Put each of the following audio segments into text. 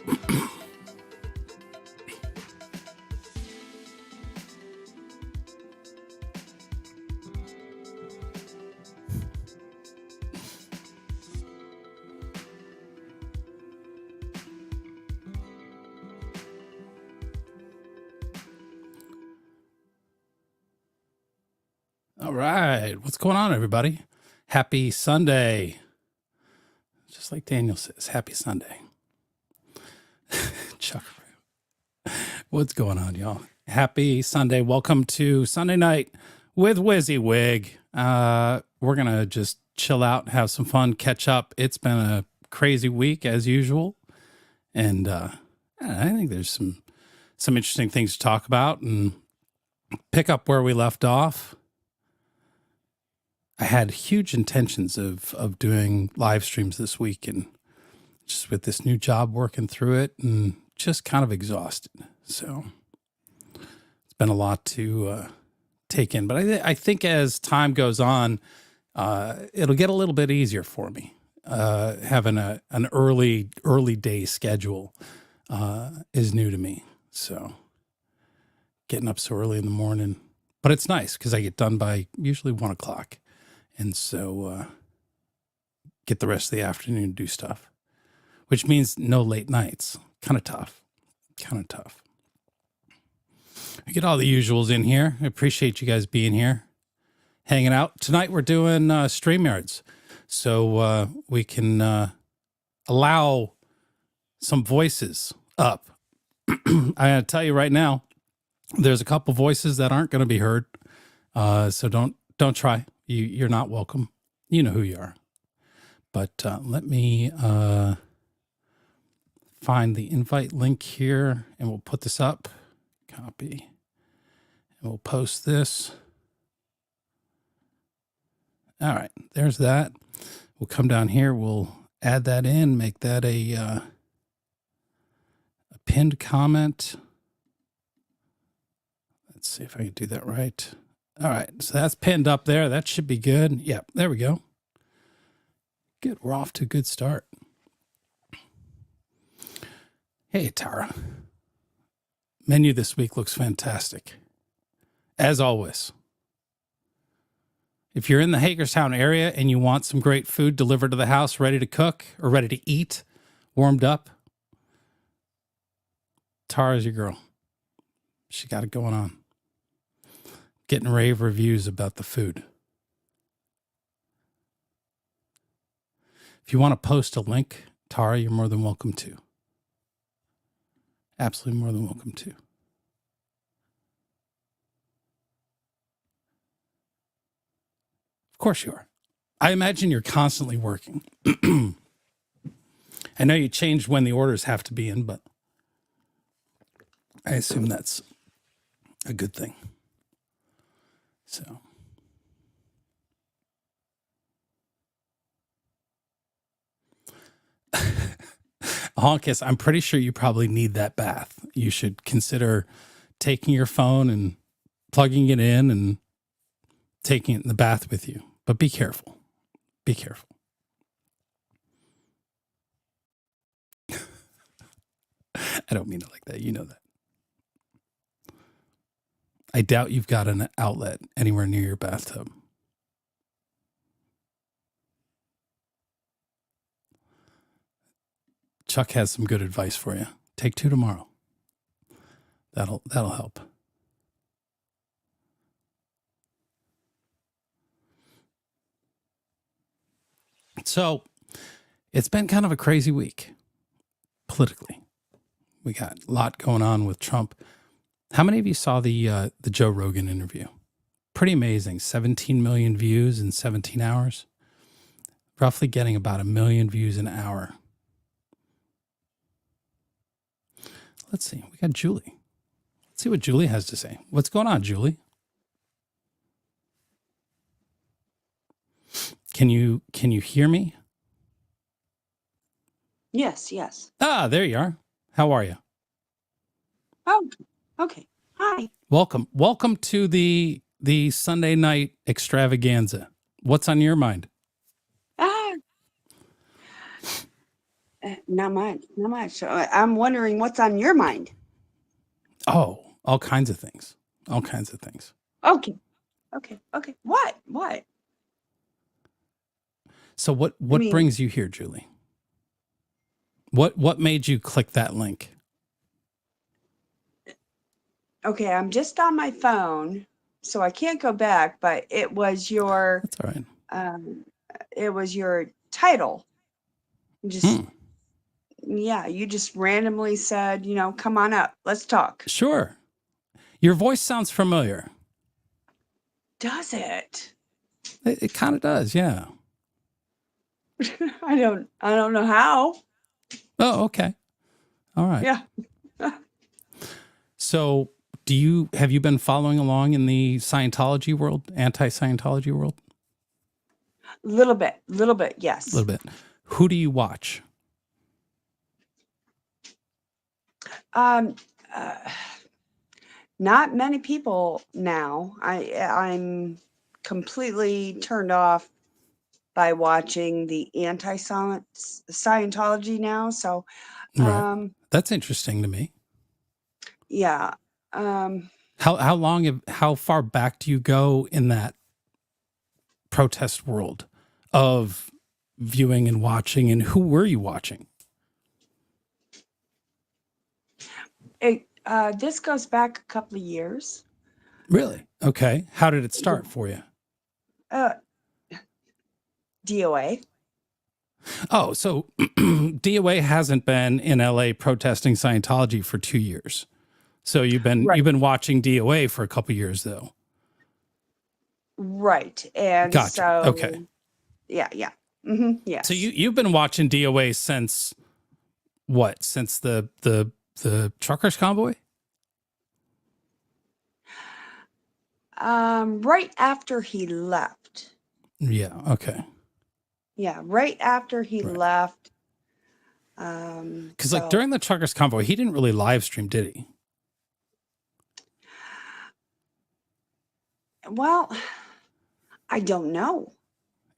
All right. What's going on, everybody? Happy Sunday. Just like Daniel says, happy Sunday. Chuck, what's going on, y'all? Happy Sunday. Welcome to Sunday night with WYSIWYG. We're going to just chill out, have some fun, catch up. It's been a crazy week as usual. And I think there's some interesting things to talk about and pick up where we left off. I had huge intentions of doing live streams this week, and just with this new job working through it and just kind of exhausted. So it's been a lot to take in, but I think as time goes on, it'll get a little bit easier for me. Having an early day schedule is new to me. So getting up so early in the morning, but it's nice because I get done by usually 1 o'clock. And so get the rest of the afternoon to do stuff, which means no late nights. Kind of tough. I get all the usuals in here. I appreciate you guys being here, hanging out. Tonight we're doing Streamyards, so we can allow some voices up. I gotta tell you right now, there's a couple voices that aren't going to be heard, so don't try. You're not welcome. You know who you are. But let me find the invite link here, and we'll put this up. Copy. And we'll post this. All right, there's that. We'll come down here. We'll add that in, make that a pinned comment. Let's see if I can do that right. All right, so that's pinned up there. That should be good. Yep, there we go. Good, we're off to a good start. Hey, Tara. Menu this week looks fantastic, as always. If you're in the Hagerstown area and you want some great food delivered to the house, ready to cook or ready to eat, warmed up, Tara's your girl. She got it going on. Getting rave reviews about the food. If you want to post a link, Tara, you're more than welcome to. Absolutely more than welcome to. Of course you are. I imagine you're constantly working. I know you changed when the orders have to be in, but I assume that's a good thing. So, Honkus, I'm pretty sure you probably need that bath. You should consider taking your phone and plugging it in and taking it in the bath with you. But be careful. Be careful. I don't mean it like that. You know that. I doubt you've got an outlet anywhere near your bathtub. Chuck has some good advice for you. Take 2 tomorrow. That'll help. So, it's been kind of a crazy week politically. We got a lot going on with Trump. How many of you saw the Joe Rogan interview? Pretty amazing. 17 million views in 17 hours. Roughly getting about 1 million views an hour. Let's see. We got Julie. Let's see what Julie has to say. What's going on, Julie? Can you hear me? Yes. Ah, there you are. How are you? Oh, okay. Hi. Welcome to the Sunday night extravaganza. What's on your mind? Not much, not much. I'm wondering what's on your mind. Oh, all kinds of things. All kinds of things. Okay, okay. What? So what I mean, brings you here, Julie? What made you click that link? okay, I'm just on my phone, so I can't go back, but it was your That's all right. it was your title. Just yeah, you just randomly said, come on up, let's talk. Sure. Your voice sounds familiar. Does it? It kind of does, yeah. I don't know how. Oh, okay. All right. Yeah. So have you been following along in the Scientology world, anti-Scientology world? Little bit, yes. A little bit. Who do you watch? Um, not many people now. I'm completely turned off by watching the anti-Scientology now. So, Right. That's interesting to me. yeah. How far back do you go in that protest world of viewing and watching, and who were you watching? This goes back a couple of years. Really? Okay. How did it start for you? DOA. Oh, so DOA hasn't been in LA protesting Scientology for 2 years. So you've been watching DOA for a couple of years though. Right. And Gotcha. so Okay. Yeah. Yes. So you've been watching DOA since what? Since the truckers convoy? Right after he left. Yeah, okay. Yeah, right after he left. Because like during the truckers convoy, he didn't really live stream, did he? Well, I don't know.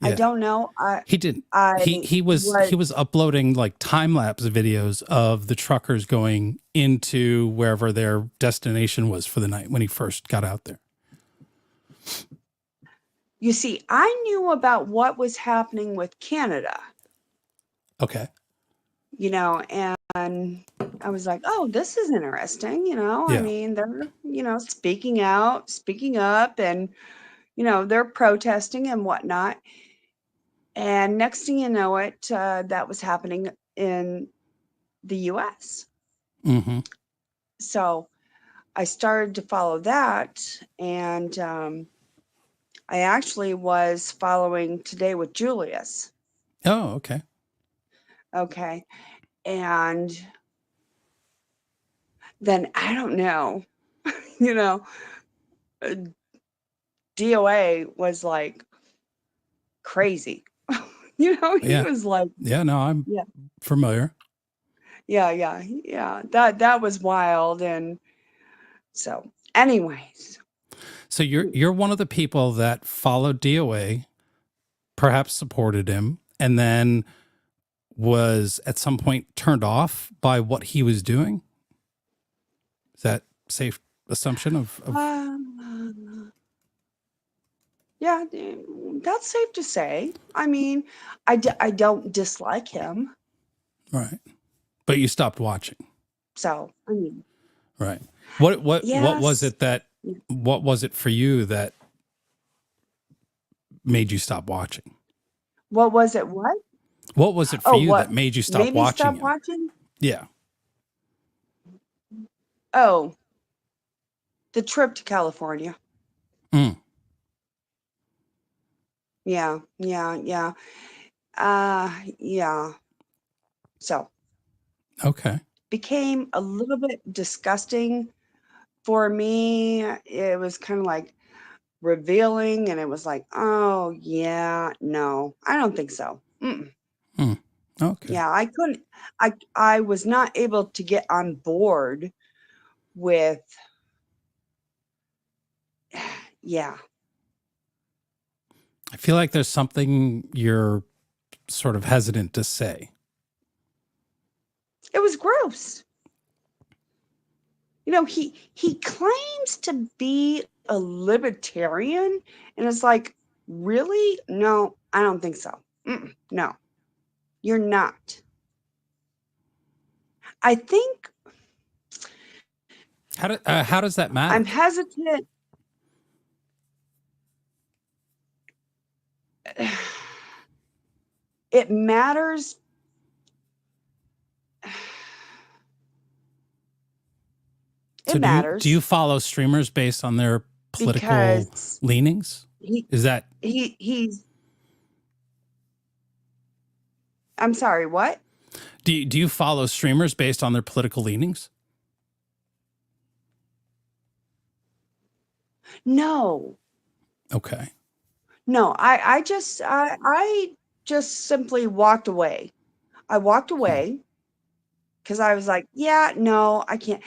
Yeah. I don't know. He didn't. He was uploading like time lapse videos of the truckers going into wherever their destination was for the night when he first got out there. You see, I knew about what was happening with Canada. Okay. And I was like, oh, this is interesting. Yeah. I mean, they're, speaking out, speaking up, and, they're protesting and whatnot. And next thing you know it, that was happening in the US. Mm-hmm. So I started to follow that. And I actually was following Today with Julius. Oh, okay. Okay. And then I don't know, DOA was like crazy. He was like, yeah, no, I'm familiar. Yeah. That was wild. And so anyways. So you're one of the people that followed DOA, perhaps supported him, and then was at some point turned off by what he was doing. Is that safe assumption of yeah, that's safe to say. I mean, I don't dislike him. Right. But you stopped watching. So, I mean. Right. What was it what was it for you that made you stop watching? What was it? What? What was it for you that made you stop watching? Watching? Yeah. Oh, the trip to California. Yeah. Yeah. So. Okay. Became a little bit disgusting for me. It was kind of like revealing, and it was like, oh yeah, no, I don't think so. Okay. Yeah, I couldn't. I was not able to get on board with. Yeah. I feel like there's something you're sort of hesitant to say. It was gross. You know, he claims to be a libertarian, and it's like, really? No, I don't think so. No, you're not. I think How does that matter? I'm hesitant. It matters. So It matters. Do you follow streamers based on their political because leanings? Is that he's I'm sorry, what? do you follow streamers based on their political leanings? No. Okay. No, I just simply walked away. I walked away because I was like, yeah, no, I can't.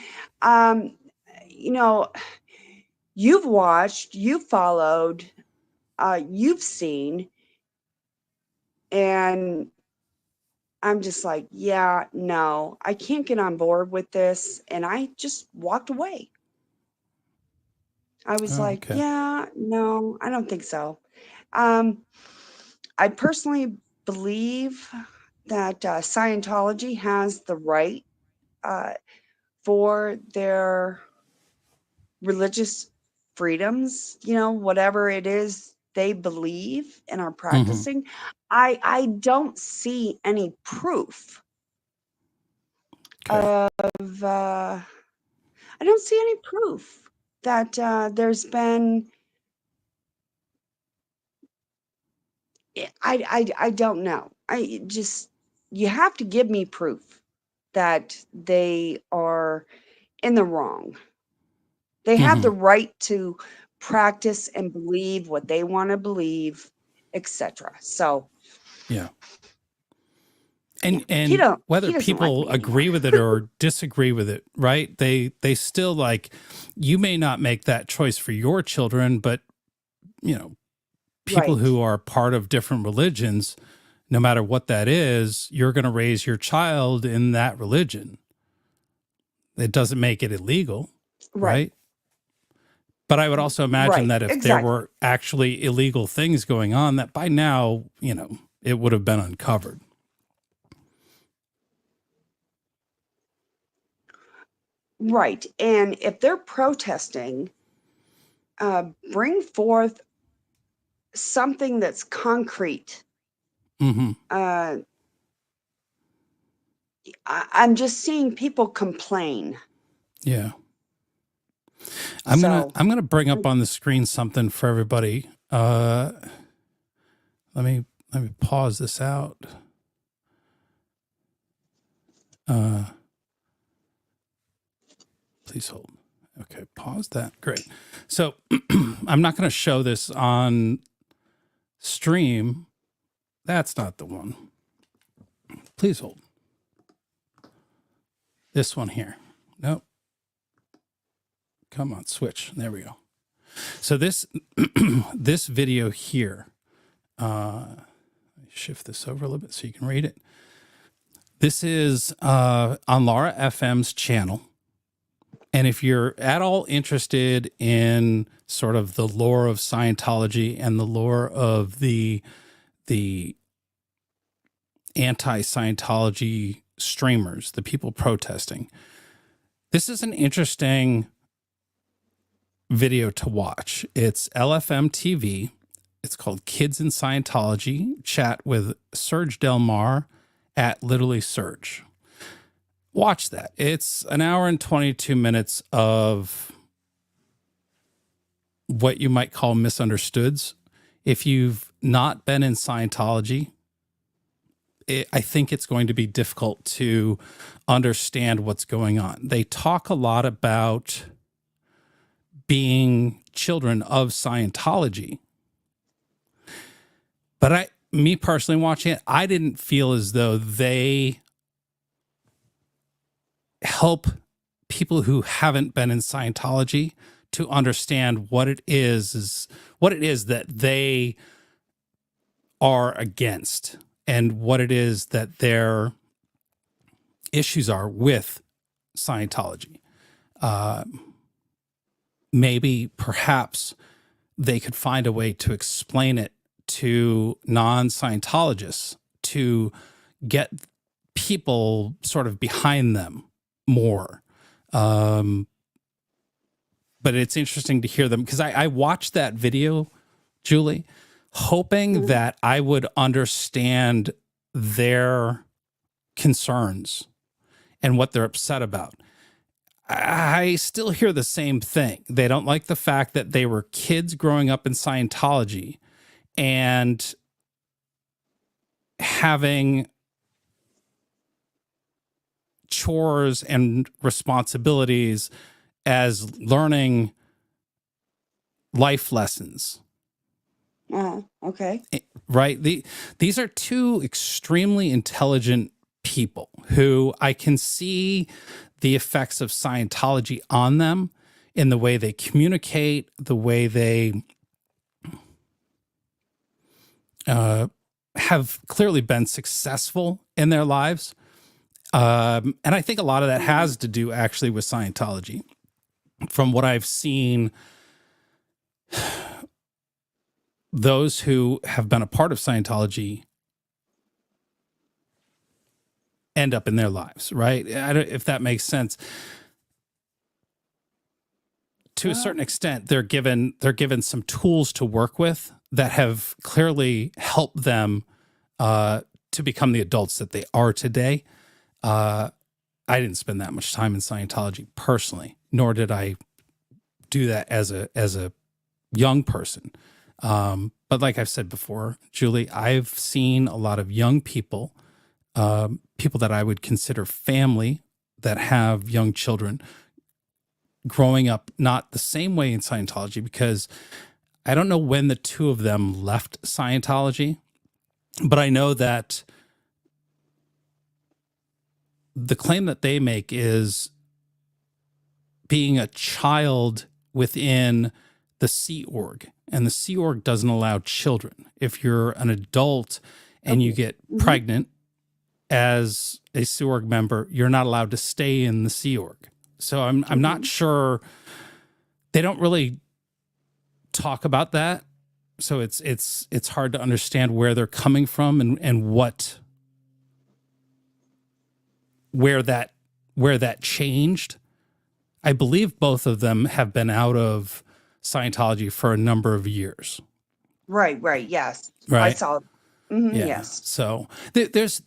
You know, you've watched, you've followed, you've seen, and I'm just like, yeah, no, I can't get on board with this. And I just walked away. I was like, Okay. yeah, no, I don't think so. I personally believe that Scientology has the right for their religious freedoms, you know, whatever it is they believe and are practicing. I don't see any proof Okay. of I don't see any proof that there's been I don't know. I just you have to give me proof that they are in the wrong. They have the right to practice and believe what they want to believe, etc. So Yeah. yeah, And whether he doesn't like people me anymore. agree with it or disagree with it, right? They still like, you may not make that choice for your children, but you know, people Right. who are part of different religions, no matter what that is, you're going to raise your child in that religion. It doesn't make it illegal, Right. right? But I would also imagine Right. that if there Exactly. were actually illegal things going on, that by now, you know, it would have been uncovered. Right. And if they're protesting, bring forth something that's concrete. I'm just seeing people complain. Yeah. So I'm gonna bring up on the screen something for everybody. Let me pause this out. Please hold. Okay, pause that. Great. So I'm not going to show this on stream. That's not the one. Please hold. This one here. Nope. Come on, switch. There we go. So this this video here, shift this over a little bit so you can read it. This is on Laura FM's channel. And if you're at all interested in sort of the lore of Scientology and the lore of the anti-Scientology streamers, the people protesting, this is an interesting video to watch. It's LFM TV. It's called Kids in Scientology. Chat with Serge Delmar at Literally Serge. Watch that. It's an hour and 22 minutes of what you might call misunderstoods. If you've not been in Scientology, I think it's going to be difficult to understand what's going on. They talk a lot about being children of Scientology. But me personally watching it, I didn't feel as though they help people who haven't been in Scientology to understand what it is that they are against and what it is that they're issues are with Scientology. Maybe, perhaps, they could find a way to explain it to non-Scientologists to get people sort of behind them more. But it's interesting to hear them, because I watched that video, Julie, hoping that I would understand their concerns and what they're upset about. I still hear the same thing. They don't like the fact that they were kids growing up in Scientology and having chores and responsibilities as learning life lessons. Okay. Right? These are two extremely intelligent people who I can see the effects of Scientology on them in the way they communicate, the way they have clearly been successful in their lives. And I think a lot of that has to do actually with Scientology. From what I've seen, those who have been a part of Scientology end up in their lives, right? I don't, if that makes sense. To a certain extent, they're given some tools to work with that have clearly helped them to become the adults that they are today. I didn't spend that much time in Scientology personally, nor did I do that as a young person. But like I've said before, Julie, I've seen a lot of young people, people that I would consider family that have young children growing up not the same way in Scientology, because I don't know when the two of them left Scientology, but I know that the claim that they make is being a child within the Sea Org, and the Sea Org doesn't allow children. If you're an adult and you get pregnant as a Sea Org member, you're not allowed to stay in the Sea Org. So I'm not sure. They don't really talk about that. So it's hard to understand where they're coming from and where that changed. I believe both of them have been out of Scientology for a number of years. Right. Yes. Right. I saw. Yeah. Yes. So there's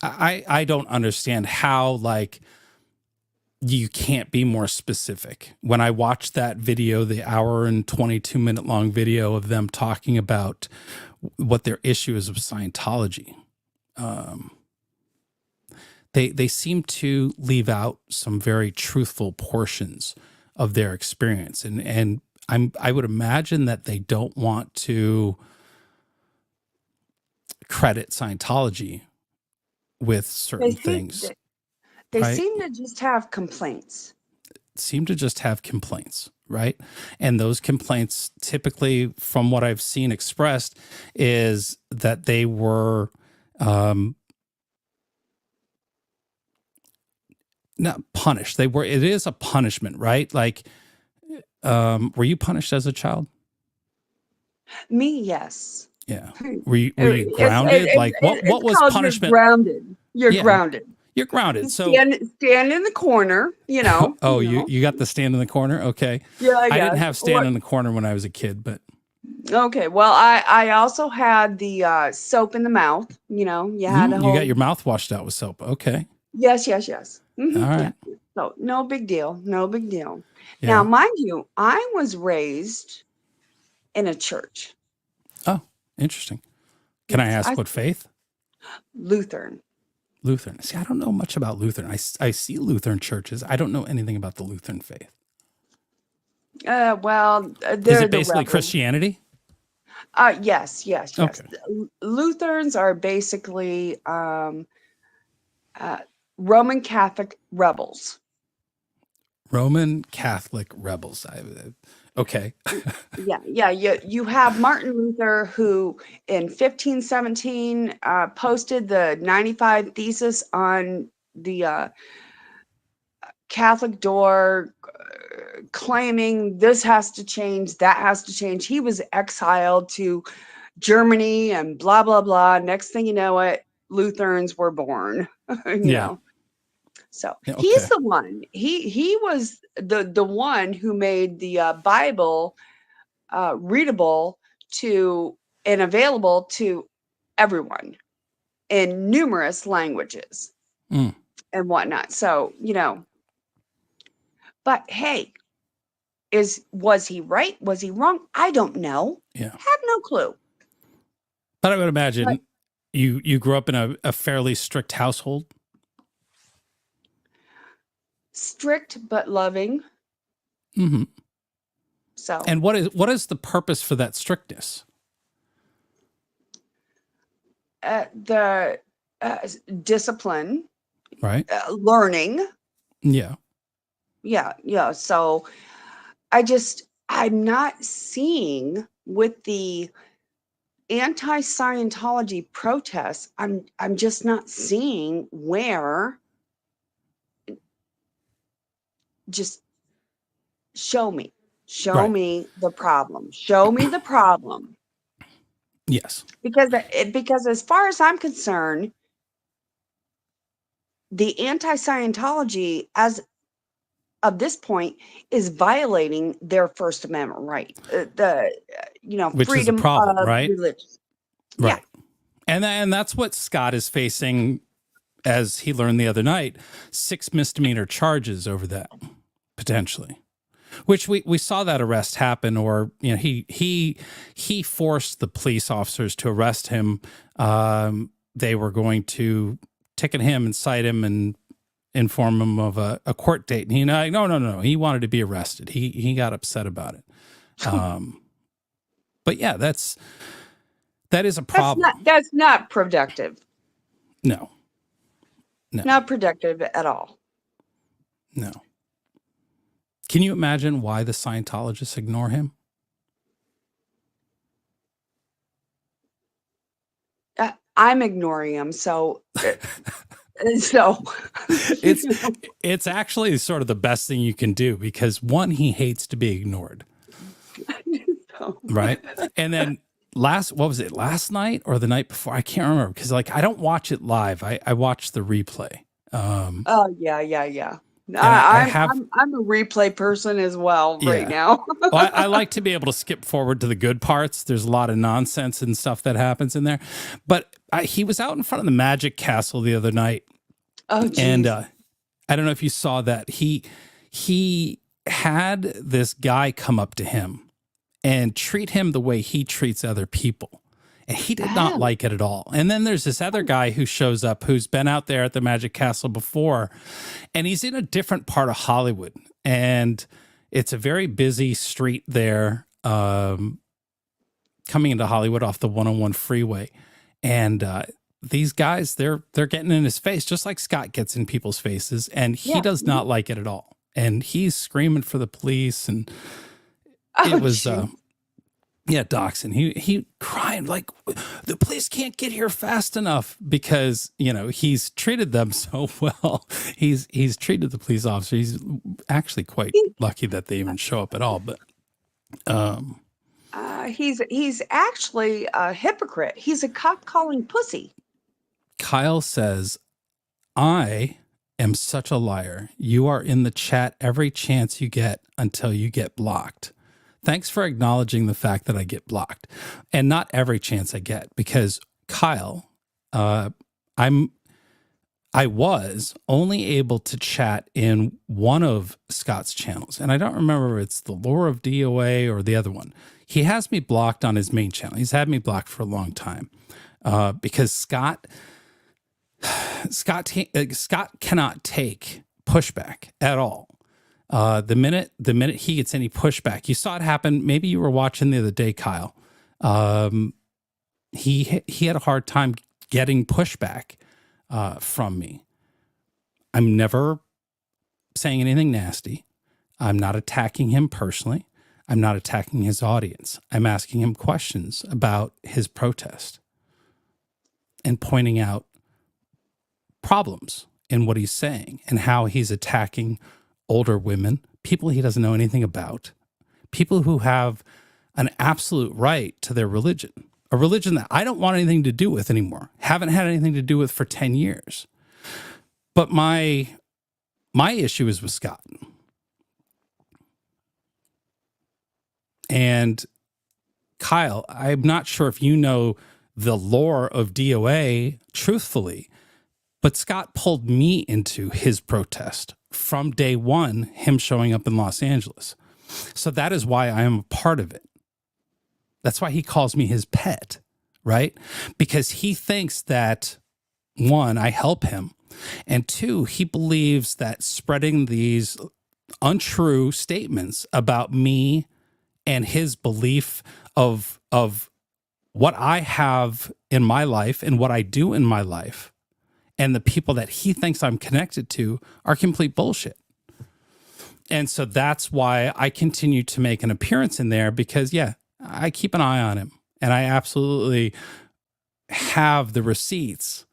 I don't understand how, like, you can't be more specific. When I watched that video, the hour and 22-minute long video of them talking about what their issue is with Scientology, they seem to leave out some very truthful portions of their experience. And I would imagine that they don't want to credit Scientology with certain things. They right? seem to just have complaints. Right? And those complaints typically, from what I've seen expressed, is that they were not punished. It is a punishment, right? Like, were you punished as a child? Me, yes. Yeah. Were you grounded? What was punishment? You're grounded. You're grounded. So stand in the corner, you know. You got the stand in the corner? Okay. Yeah, I didn't have stand in the corner when I was a kid, but okay. Well, I also had the soap in the mouth, you know. You had you got your mouth washed out with soap. Okay. Yes. All right. Yeah. So no big deal. Yeah. Yeah. Now, mind you, I was raised in a church. Oh, interesting. Can I ask what faith? Lutheran. See, I don't know much about Lutheran. I see Lutheran churches. I don't know anything about the Lutheran faith. Well, is it basically Christianity? Yes. Okay. Lutherans are basically Roman Catholic rebels. Roman Catholic rebels. Okay. Yeah. You have Martin Luther, who in 1517 posted the 95 Thesis on the Catholic door, claiming this has to change, that has to change. He was exiled to Germany and blah, blah, blah. Next thing you know it, Lutherans were born, Yeah. So Yeah, he's okay. the one. He was the one who made the Bible readable to and available to everyone in numerous languages Mm, and whatnot. So, but hey, was he right? Was he wrong? I don't know. yeah. Have no clue. But I would But imagine you grew up in a fairly strict household. strict but loving. Mm-hmm. So And what is the purpose for that strictness? the discipline, Right. learning. Yeah. Yeah. So I'm not seeing with the anti-Scientology protests, I'm just not seeing where. Just show me. Show Right. me the problem. Show me the problem. Yes. Because as far as I'm concerned, the anti-Scientology as of this point is violating their First Amendment right. Which is a Freedom problem, of right? religion. Yeah. Right. And that's what Scott is facing, as he learned the other night, 6 misdemeanor charges over that, potentially. Which we saw that arrest happen, or he forced the police officers to arrest him. They were going to ticket him and cite him and inform him of a court date, and he no, he wanted to be arrested. He got upset about it. But yeah, that is a problem. That's not productive. No. Not productive at all. No. Can you imagine why the Scientologists ignore him? I'm ignoring him, so it's actually sort of the best thing you can do, because one, he hates to be ignored. Right. And then last night or the night before? I can't remember, because I don't watch it live. I watch the replay. Oh yeah. I'm a replay person as well right now. Well, I like to be able to skip forward to the good parts. There's a lot of nonsense and stuff that happens in there. But he was out in front of the Magic Castle the other night. Oh, geez. And I don't know if you saw that. He had this guy come up to him and treat him the way he treats other people. And he did not like it at all. And then there's this other guy who shows up who's been out there at the Magic Castle before, and he's in a different part of Hollywood. And it's a very busy street there, coming into Hollywood off the 101 freeway. And these guys, they're getting in his face, just like Scott gets in people's faces. And he does not like it at all. And he's screaming for the police. And it was... doxing. He crying like, the police can't get here fast enough, because he's treated them so well. He's treated the police officer. He's actually quite lucky that they even show up at all. But he's actually a hypocrite. He's a cop calling pussy. Kyle says, "I am such a liar. You are in the chat every chance you get until you get blocked. Thanks for acknowledging the fact that I get blocked, and not every chance I get, because Kyle, I was only able to chat in one of Scott's channels, and I don't remember if it's the Lore of DOA or the other one. He has me blocked on his main channel. He's had me blocked for a long time, because Scott cannot take pushback at all. The minute he gets any pushback, you saw it happen. Maybe you were watching the other day, Kyle. He had a hard time getting pushback from me. I'm never saying anything nasty. I'm not attacking him personally. I'm not attacking his audience. I'm asking him questions about his protest and pointing out problems in what he's saying and how he's attacking older women, people he doesn't know anything about, people who have an absolute right to their religion, a religion that I don't want anything to do with anymore, haven't had anything to do with for 10 years. But my issue is with Scott. And Kyle, I'm not sure if you know the lore of DOA truthfully, but Scott pulled me into his protest from day one, him showing up in Los Angeles. So that is why I am a part of it. That's why he calls me his pet, right? Because he thinks that, one, I help him, and two, he believes that spreading these untrue statements about me and his belief of what I have in my life and what I do in my life and the people that he thinks I'm connected to are complete bullshit. And so that's why I continue to make an appearance in there, because, yeah, I keep an eye on him. And I absolutely have the receipts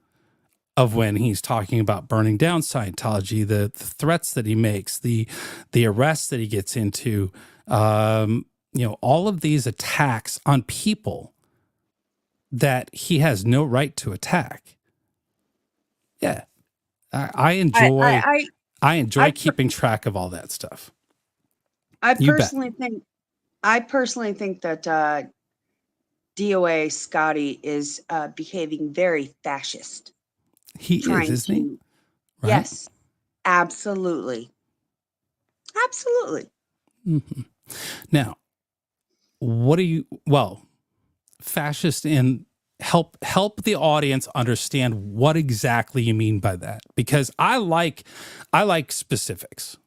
of when he's talking about burning down Scientology, the threats that he makes, the arrests that he gets into, all of these attacks on people that he has no right to attack. Yeah. I enjoy keeping track of all that stuff. I personally think that DOA Scotty is behaving very fascist. He is, isn't he? Right? Yes, absolutely. Absolutely. Mm-hmm. Now, fascist in help the audience understand what exactly you mean by that, because I like specifics,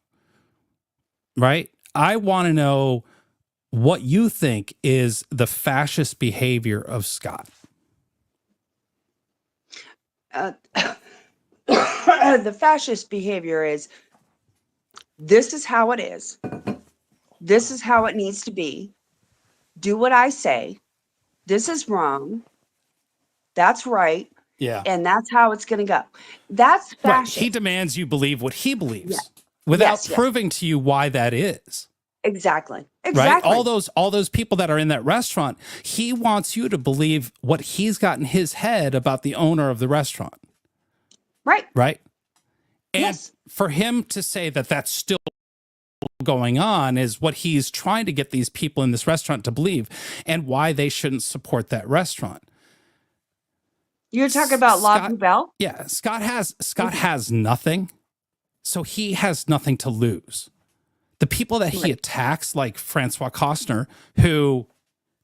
right? I want to know what you think is the fascist behavior of Scott. The fascist behavior is, this is how it is. This is how it needs to be. Do what I say. This is wrong. That's right. Yeah. And that's how it's going to go. That's fascist. Right. He demands you believe what he believes, yeah. without proving to you why that is. Exactly. Right? All those people that are in that restaurant, he wants you to believe what he's got in his head about the owner of the restaurant. Right. Right. And for him to say that that's still going on is what he's trying to get these people in this restaurant to believe, and why they shouldn't support that restaurant. You're talking about La Poubelle? Yeah. Scott has nothing. So he has nothing to lose. The people that he attacks, like Francois Costner, who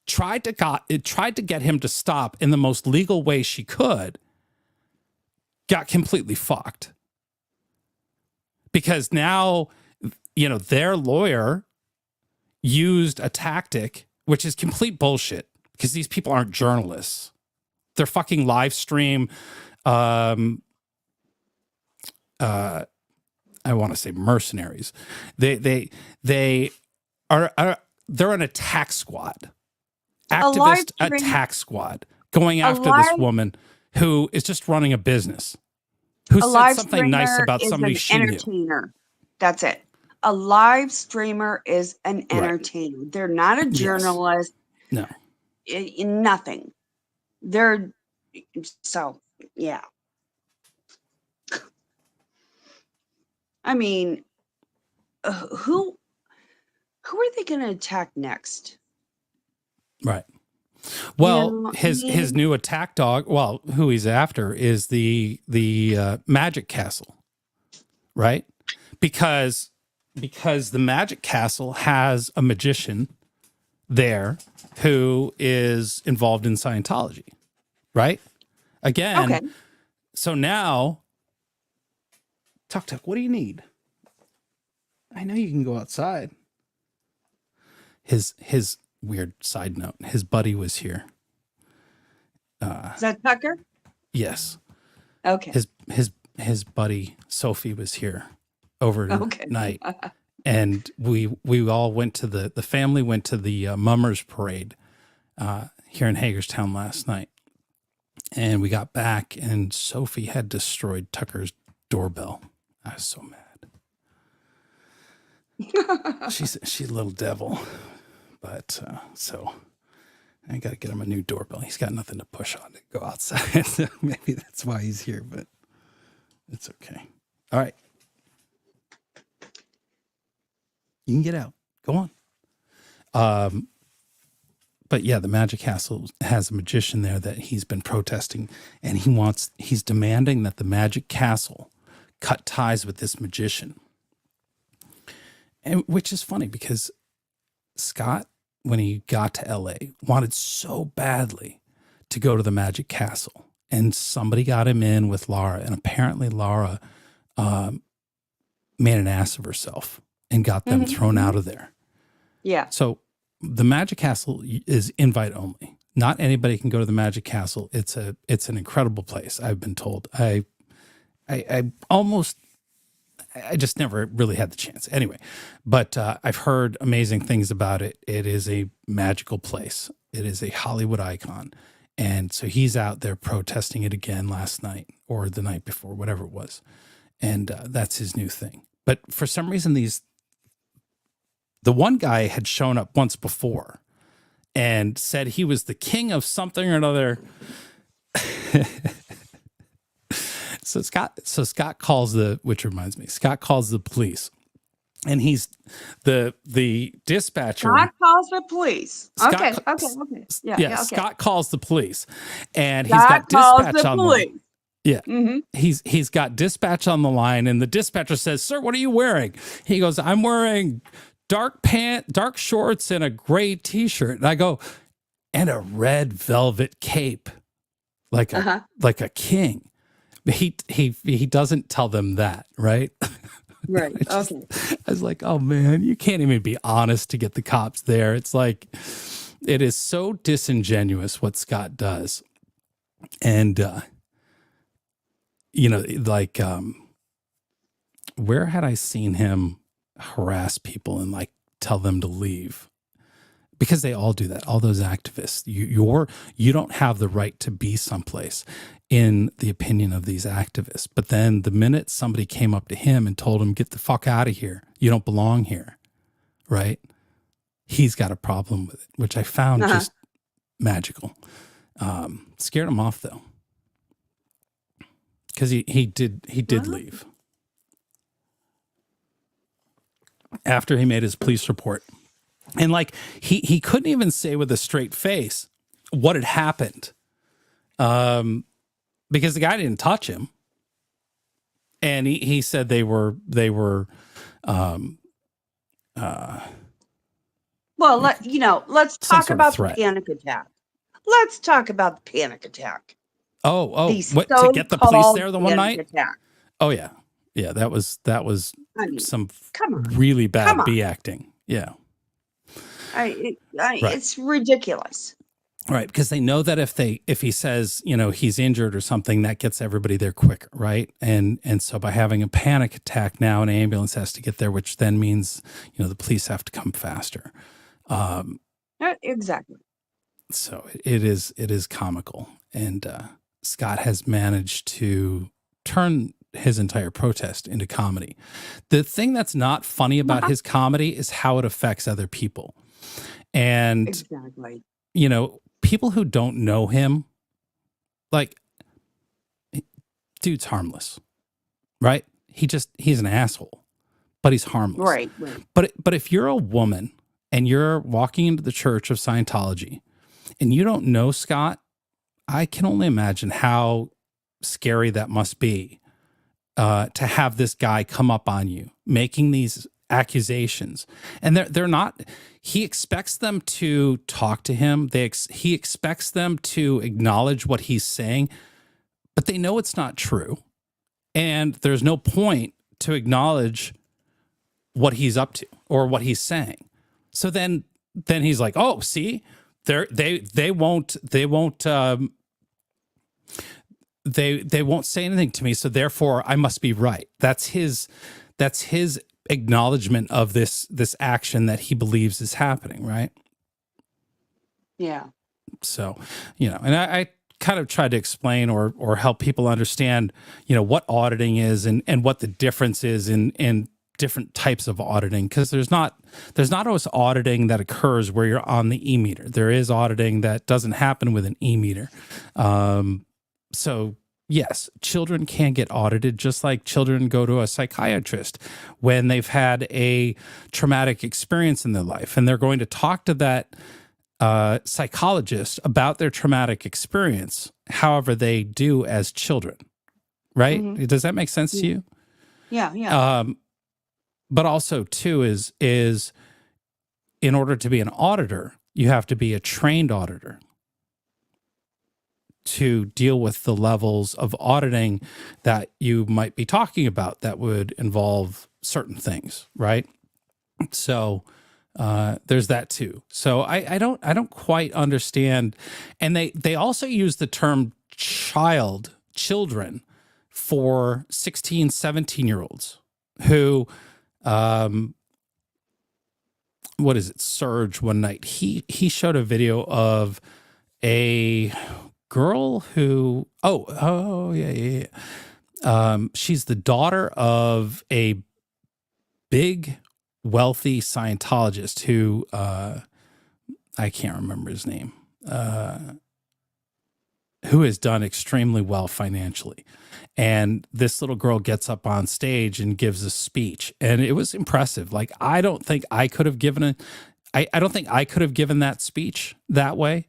tried to get him to stop in the most legal way she could, got completely fucked. Because now, their lawyer used a tactic, which is complete bullshit, because these people aren't journalists. They're fucking live stream. I want to say mercenaries. They're an attack squad, activist attack squad, going after this woman who is just running a business, who said something nice about somebody she knew. That's it. A live streamer is an entertainer. Right. They're not a journalist. Yes. No. Nothing. They're yeah. I mean, who are they going to attack next? Right. Well, his new attack dog, who he's after is the Magic Castle, right? Because the Magic Castle has a magician there who is involved in Scientology, right? Again, okay. So now, Tuk, what do you need? I know you can go outside. His weird side note, his buddy was here. Is that Tucker? Yes. Okay. His buddy Sophie was here overnight, and we all went to the family went to the Mummers Parade here in Hagerstown last night. And we got back, and Sophie had destroyed Tucker's doorbell. I was so mad. She's a little devil. But so I got to get him a new doorbell. He's got nothing to push on to go outside. So maybe that's why he's here, but it's okay. All right. You can get out. Go on. But yeah, the Magic Castle has a magician there that he's been protesting, and he's demanding that the Magic Castle cut ties with this magician. And which is funny because Scott, when he got to LA, wanted so badly to go to the Magic Castle, and somebody got him in with Laura, and apparently Laura made an ass of herself and got them thrown out of there. Yeah. So the Magic Castle is invite only. Not anybody can go to the Magic Castle. It's an incredible place, I've been told. I just never really had the chance. Anyway, but I've heard amazing things about it. It is a magical place. It is a Hollywood icon. And so he's out there protesting it again last night or the night before, whatever it was. And that's his new thing. But for some reason, the one guy had shown up once before and said he was the king of something or another. So Scott calls which reminds me, Scott calls the police, and he's the dispatcher. Scott calls the police. Scott, okay. Yeah, okay. Scott calls the police, and Scott he's got dispatch on the line. Yeah. He's got dispatch on the line, and the dispatcher says, "Sir, what are you wearing?" He goes, "I'm wearing dark shorts and a gray t-shirt." And I go, "And a red velvet cape, like a king." He doesn't tell them that, right? Right. I was like, oh man, you can't even be honest to get the cops there. It's like, it is so disingenuous what Scott does. And, where had I seen him harass people and like tell them to leave? Because they all do that. All those activists, you don't have the right to be someplace in the opinion of these activists. But then the minute somebody came up to him and told him, get the fuck out of here, you don't belong here, right? He's got a problem with it, which I found just magical. Scared him off though. Because he did leave. After he made his police report. And like, he couldn't even say with a straight face what had happened. Because the guy didn't touch him. And he said they were well, let's talk about the panic attack. Let's talk about the panic attack. To get the police there the one night? Attack. Oh yeah. Yeah, that was some really bad B acting. Yeah. It's ridiculous. Right, because they know that if he says, he's injured or something, that gets everybody there quicker, right? And so by having a panic attack now, an ambulance has to get there, which then means, the police have to come faster. Exactly. So it is comical. And Scott has managed to turn his entire protest into comedy. The thing that's not funny about his comedy is how it affects other people. And, exactly. People who don't know him, like, dude's harmless, right? He's an asshole, but he's harmless. Right. But if you're a woman and you're walking into the Church of Scientology and you don't know Scott, I can only imagine how scary that must be to have this guy come up on you, making these accusations. And they're not, he expects them to talk to him. He expects them to acknowledge what he's saying, but they know it's not true. And there's no point to acknowledge what he's up to or what he's saying. So then he's like, oh, see, they won't say anything to me. So therefore I must be right. That's his acknowledgement of this action that he believes is happening, right? Yeah. So, and I kind of tried to explain or help people understand, what auditing is and what the difference is in different types of auditing, because there's not always auditing that occurs where you're on the e-meter. There is auditing that doesn't happen with an e-meter. So yes, children can get audited just like children go to a psychiatrist when they've had a traumatic experience in their life, and they're going to talk to that psychologist about their traumatic experience, however they do as children, right? Mm-hmm. Does that make sense to you? Yeah. But also too is in order to be an auditor, you have to be a trained auditor to deal with the levels of auditing that you might be talking about that would involve certain things, right? So there's that too. So I don't quite understand. And they also use the term children for 16, 17-year-olds who, what is it? Surge one night. He showed a video of a girl who, yeah. She's the daughter of a big wealthy Scientologist who I can't remember his name, who has done extremely well financially. And this little girl gets up on stage and gives a speech, and it was impressive. Like, I don't think I could have given I don't think I could have given that speech that way.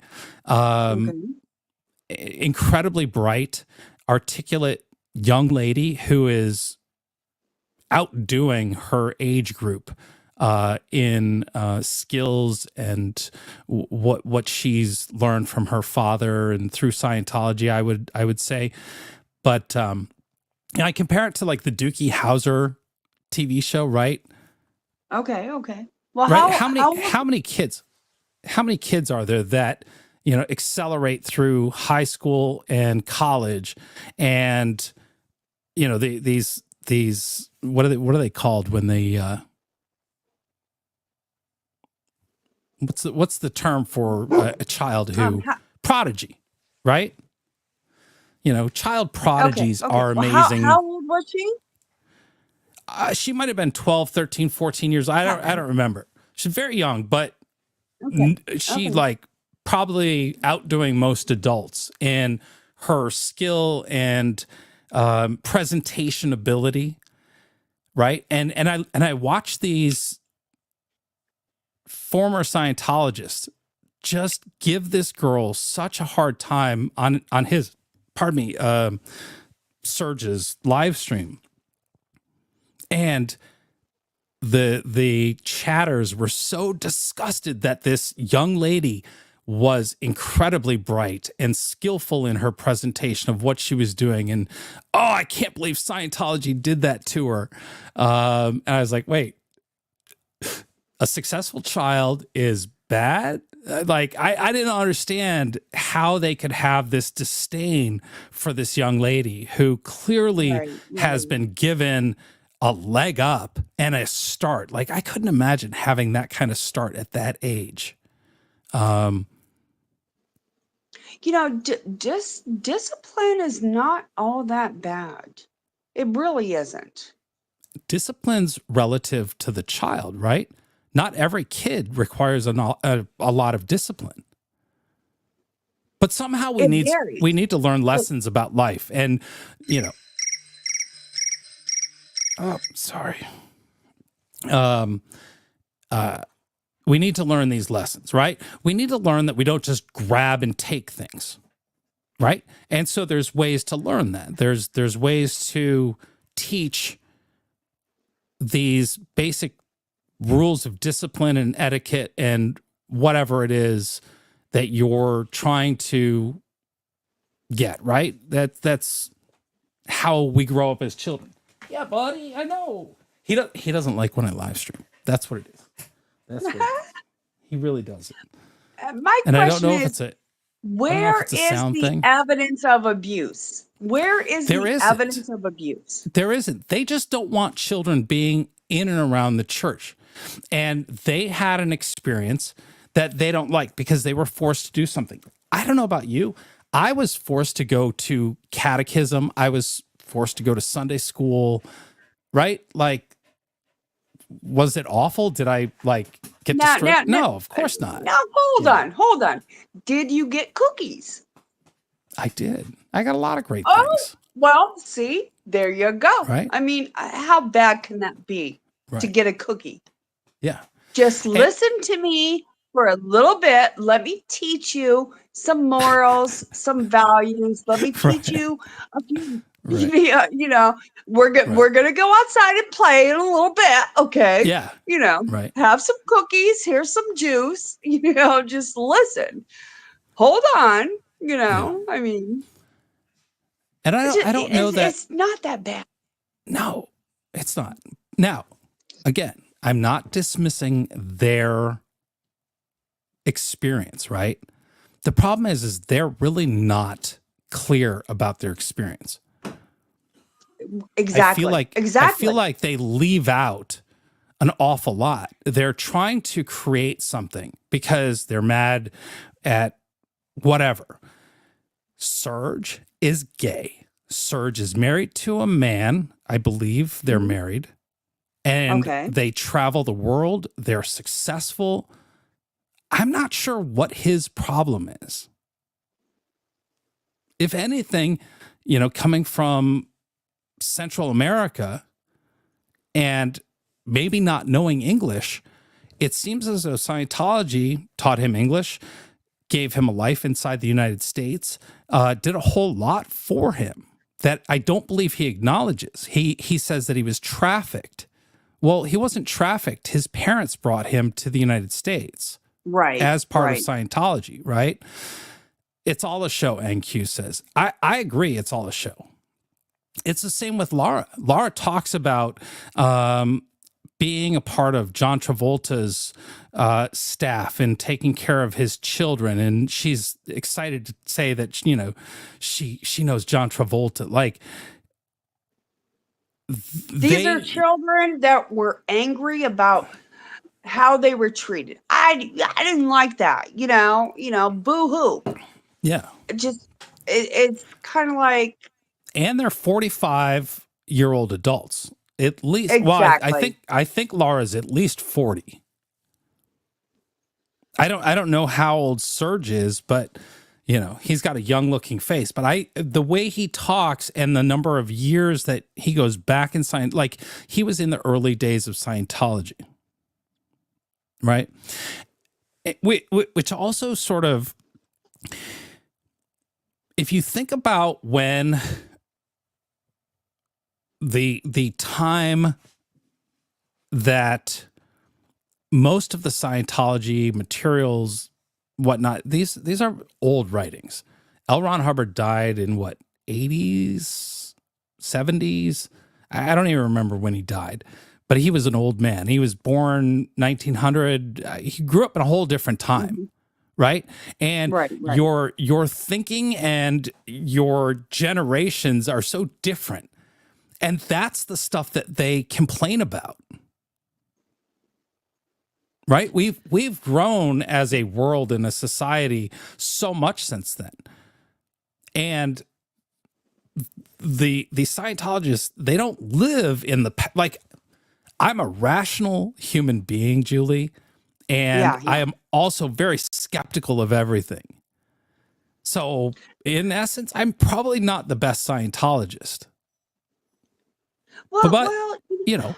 Incredibly bright, articulate young lady who is outdoing her age group in skills and what she's learned from her father and through Scientology, I would say. But I compare it to like the Doogie Howser TV show, right? Okay. Well, right? How many kids are there that accelerate through high school and college, and these what are they called when they what's the term for a child who prodigy, right? Child prodigies are amazing. How old was she? She might have been 12, 13, 14 years. I don't remember. She's very young, but she like probably outdoing most adults in her skill and presentation ability, right? And I watch these former Scientologists just give this girl such a hard time on his, Surge's live stream. And the chatters were so disgusted that this young lady was incredibly bright and skillful in her presentation of what she was doing. And, I can't believe Scientology did that to her. And I was like, wait, a successful child is bad? Like, I didn't understand how they could have this disdain for this young lady who clearly has been given a leg up and a start. Like, I couldn't imagine having that kind of start at that age. Discipline is not all that bad. It really isn't. Discipline's relative to the child, right? Not every kid requires a lot of discipline. But somehow we need to learn lessons about life. And, oh, sorry. We need to learn these lessons, right? We need to learn that we don't just grab and take things, right? And so there's ways to learn that. There's ways to teach these basic rules of discipline and etiquette and whatever it is that you're trying to get, right? That's how we grow up as children. Yeah, buddy, I know. He doesn't like when I live stream. That's what it is. That's what it is. He really doesn't. My and question I don't know is, if it's a where is the evidence of abuse? Where is the evidence of abuse? There isn't. They just don't want children being in and around the church. And they had an experience that they don't like because they were forced to do something. I don't know about you. I was forced to go to catechism. I was forced to go to Sunday school, right? Like, was it awful? Did I like get distracted? No, of course not. Now, hold on. Did you get cookies? I did. I got a lot of great Oh, things. well, see, there you go. Right. I mean, how bad can that be to Right. get a cookie? Yeah. Just listen to me for a little bit. Let me teach you some morals, some values. Let me teach you a few. Right. You know, we're gonna go outside and play in a little bit, okay? Yeah. You know, Right. have some cookies. Here's some juice. You know, just listen. Hold on. You know, I mean, and I don't know that it's not that bad. No, it's not. Now, again, I'm not dismissing their experience, right? The problem is they're really not clear about their experience. Exactly. I feel like they leave out an awful lot. They're trying to create something because they're mad at whatever. Serge is gay. Serge is married to a man. I believe they're married. And they travel the world. They're successful. I'm not sure what his problem is. If anything, you know, coming from Central America and maybe not knowing English, it seems as though Scientology taught him English, gave him a life inside the United States, did a whole lot for him that I don't believe he acknowledges. He says that he was trafficked. Well, he wasn't trafficked. His parents brought him to the United States. Right. As part of Scientology, right? It's all a show, NQ says. I agree, it's all a show. It's the same with Laura. Laura talks about being a part of John Travolta's staff and taking care of his children. And she's excited to say that, you know, she knows John Travolta. Like, these are children that were angry about how they were treated. I didn't like that, you know, boo-hoo. Yeah. It's kind of like. And they're 45-year-old adults. At least, exactly. well, I think Laura's at least 40. I don't know how old Serge is, but you know, he's got a young looking face. But the way he talks and the number of years that he goes back in science, like he was in the early days of Scientology, right? Which also sort of, if you think about when the time that most of the Scientology materials, whatnot, these are old writings. L. Ron Hubbard died in what, 80s, 70s? I don't even remember when he died, but he was an old man. He was born 1900. He grew up in a whole different time. Right. And your thinking and your generations are so different. And that's the stuff that they complain about. Right? We've grown as a world and a society so much since then. And the Scientologists, they don't live in the, like, I'm a rational human being, Julie, and I am also very skeptical of everything. So in essence, I'm probably not the best Scientologist. But you know,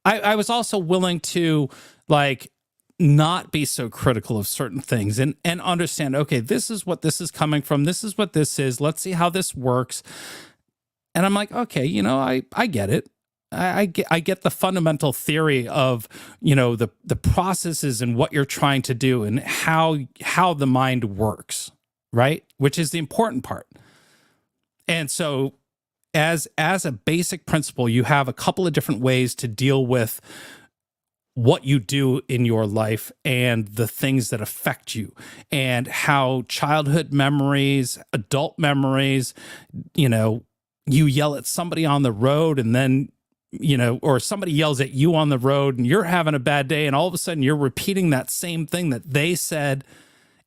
I was also willing to like not be so critical of certain things and understand, okay, this is what this is coming from. This is what this is. Let's see how this works. And I'm like, okay, you know, I get it. I get the fundamental theory of, you know, the processes and what you're trying to do and how the mind works, right? Which is the important part. And so as a basic principle, you have a couple of different ways to deal with what you do in your life and the things that affect you and how childhood memories, adult memories, you know, you yell at somebody on the road and then or somebody yells at you on the road and you're having a bad day and all of a sudden you're repeating that same thing that they said.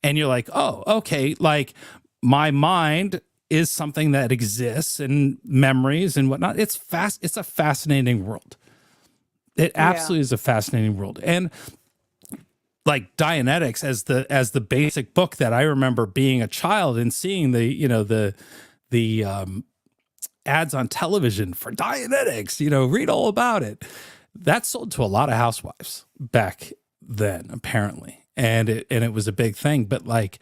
And you're like, oh, okay. Like my mind is something that exists and memories and whatnot. It's a fascinating world. It absolutely is a fascinating world. And like Dianetics as the basic book that I remember being a child and seeing the ads on television for Dianetics, read all about it. That sold to a lot of housewives back then, apparently. And it was a big thing, but like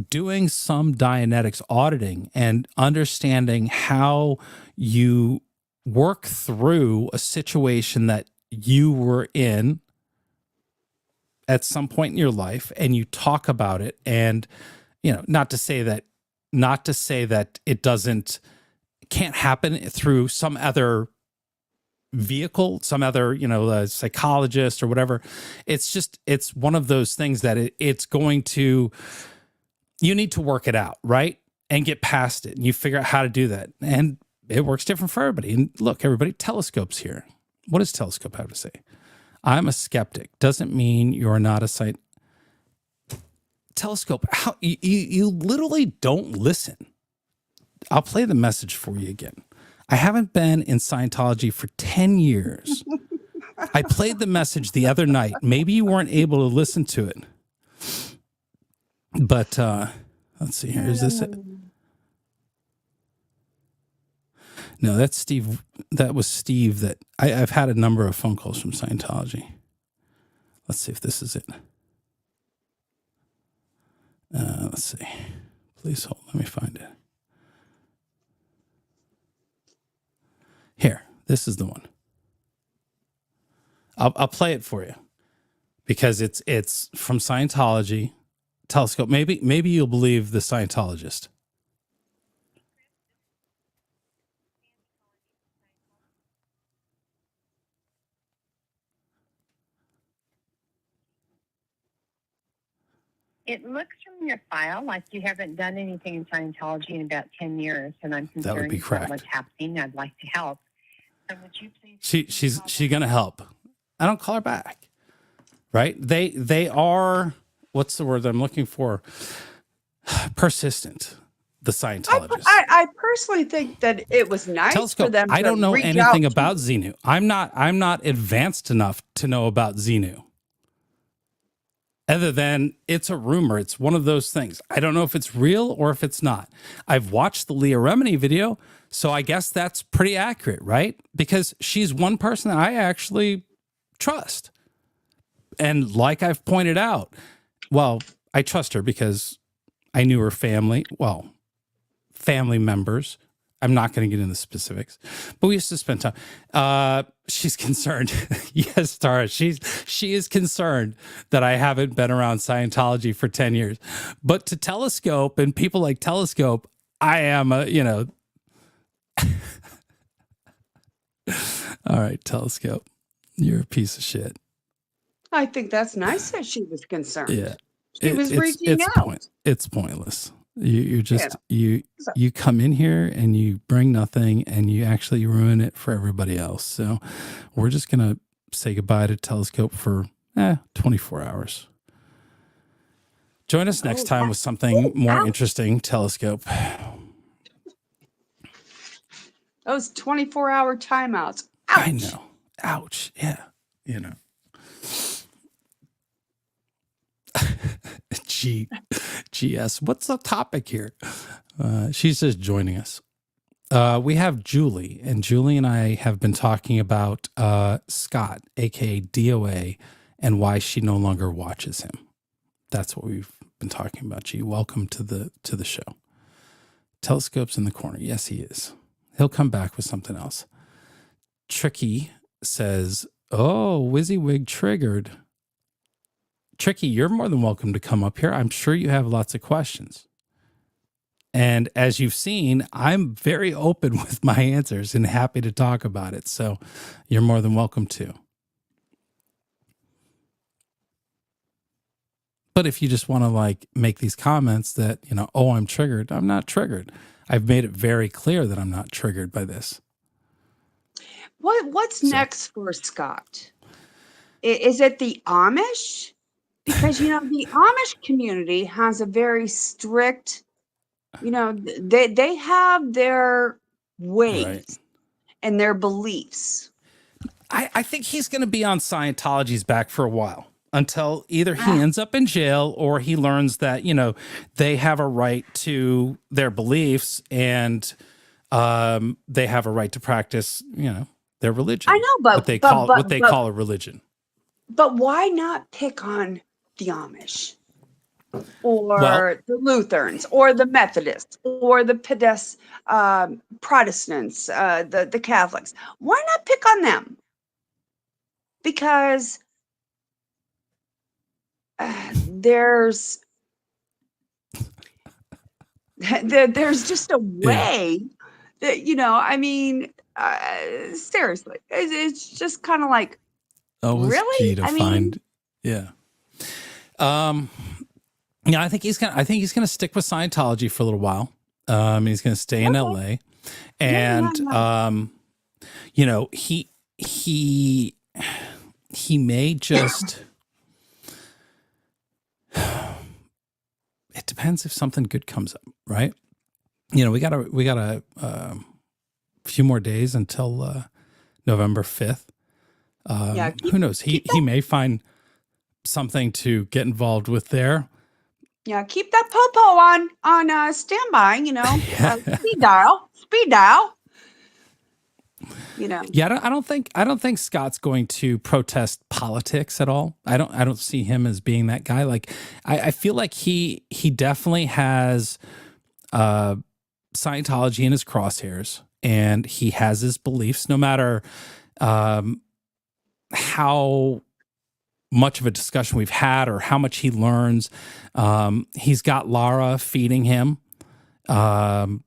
doing some Dianetics auditing and understanding how you work through a situation that you were in at some point in your life and you talk about it, and not to say that it can't happen through some other vehicle, some other psychologist or whatever. It's one of those things that you need to work it out, right, and get past it, and you figure out how to do that, and it works different for everybody. And look, everybody, Telescope's here. What does Telescope have to say? I'm a skeptic. Doesn't mean you're not a Telescope. How you literally don't listen. I'll play the message for you again. I haven't been in Scientology for 10 years. I played the message the other night. Maybe you weren't able to listen to it. But let's see here. Is this it? No, that's Steve. That was Steve. That I've had a number of phone calls from Scientology. Let's see if this is it. Let's see. Please hold. Let me find it. Here, this is the one. I'll play it for you because it's from Scientology. Telescope. Maybe you'll believe the Scientologist. It looks from your file like you haven't done anything in Scientology in about 10 years, and I'm concerned about what's happening. I'd like to help. So would you please? She's gonna help. I don't call her back. Right? They are, what's the word I'm looking for? Persistent. The Scientologists. I personally think that it was nice Telescope, for them to I don't know reach anything out about Xenu. I'm not advanced enough to know about Xenu. Other than it's a rumor. It's one of those things. I don't know if it's real or if it's not. I've watched the Leah Remini video, so I guess that's pretty accurate, right? Because she's one person that I actually trust. And like I've pointed out, well, I trust her because I knew her family, family members. I'm not going to get into specifics, but we used to spend time. She's concerned. Yes, Tara, she is concerned that I haven't been around Scientology for 10 years. But to Telescope and people like Telescope, I am all right, Telescope, you're a piece of shit. I think that's nice that she was concerned. Yeah. She was reaching out. It's pointless. You just you come in here and you bring nothing and you actually ruin it for everybody else. So we're just gonna say goodbye to Telescope for 24 hours. Join us next time with something more interesting, Telescope. Those 24-hour timeouts. Ouch. I know. Ouch. Yeah. GS. What's the topic here? She's just joining us. We have Julie, and Julie and I have been talking about Scott, aka DOA, and why she no longer watches him. That's what we've been talking about. G, welcome to the show. Telescope's in the corner. Yes, he is. He'll come back with something else. Tricky says, "Oh, WYSIWYG triggered." Tricky, you're more than welcome to come up here. I'm sure you have lots of questions. And as you've seen, I'm very open with my answers and happy to talk about it. So you're more than welcome to. But if you just want to make these comments that, I'm triggered, I'm not triggered. I've made it very clear that I'm not triggered by this. What's next for Scott? Is it the Amish? Because, the Amish community has a very strict, they have their ways and their beliefs. I think he's going to be on Scientology's back for a while until either he ends up in jail or he learns that, they have a right to their beliefs and they have a right to practice, their religion. I know, but what they call a religion. But why not pick on the Amish or the Lutherans or the Methodists or the Protestants, the Catholics? Why not pick on them? Because there's just a way that, seriously, it's just kind of like, really? I think he's gonna stick with Scientology for a little while. He's gonna stay in LA, and he may just. It depends if something good comes up, right? We got a few more days until November 5th. Who knows? He may find something to get involved with there. Yeah, keep that popo on standby. Speed dial. Yeah, I don't think Scott's going to protest politics at all. I don't see him as being that guy. Like I feel like he definitely has Scientology in his crosshairs, and he has his beliefs, no matter how much of a discussion we've had or how much he learns. He's got Lara feeding him in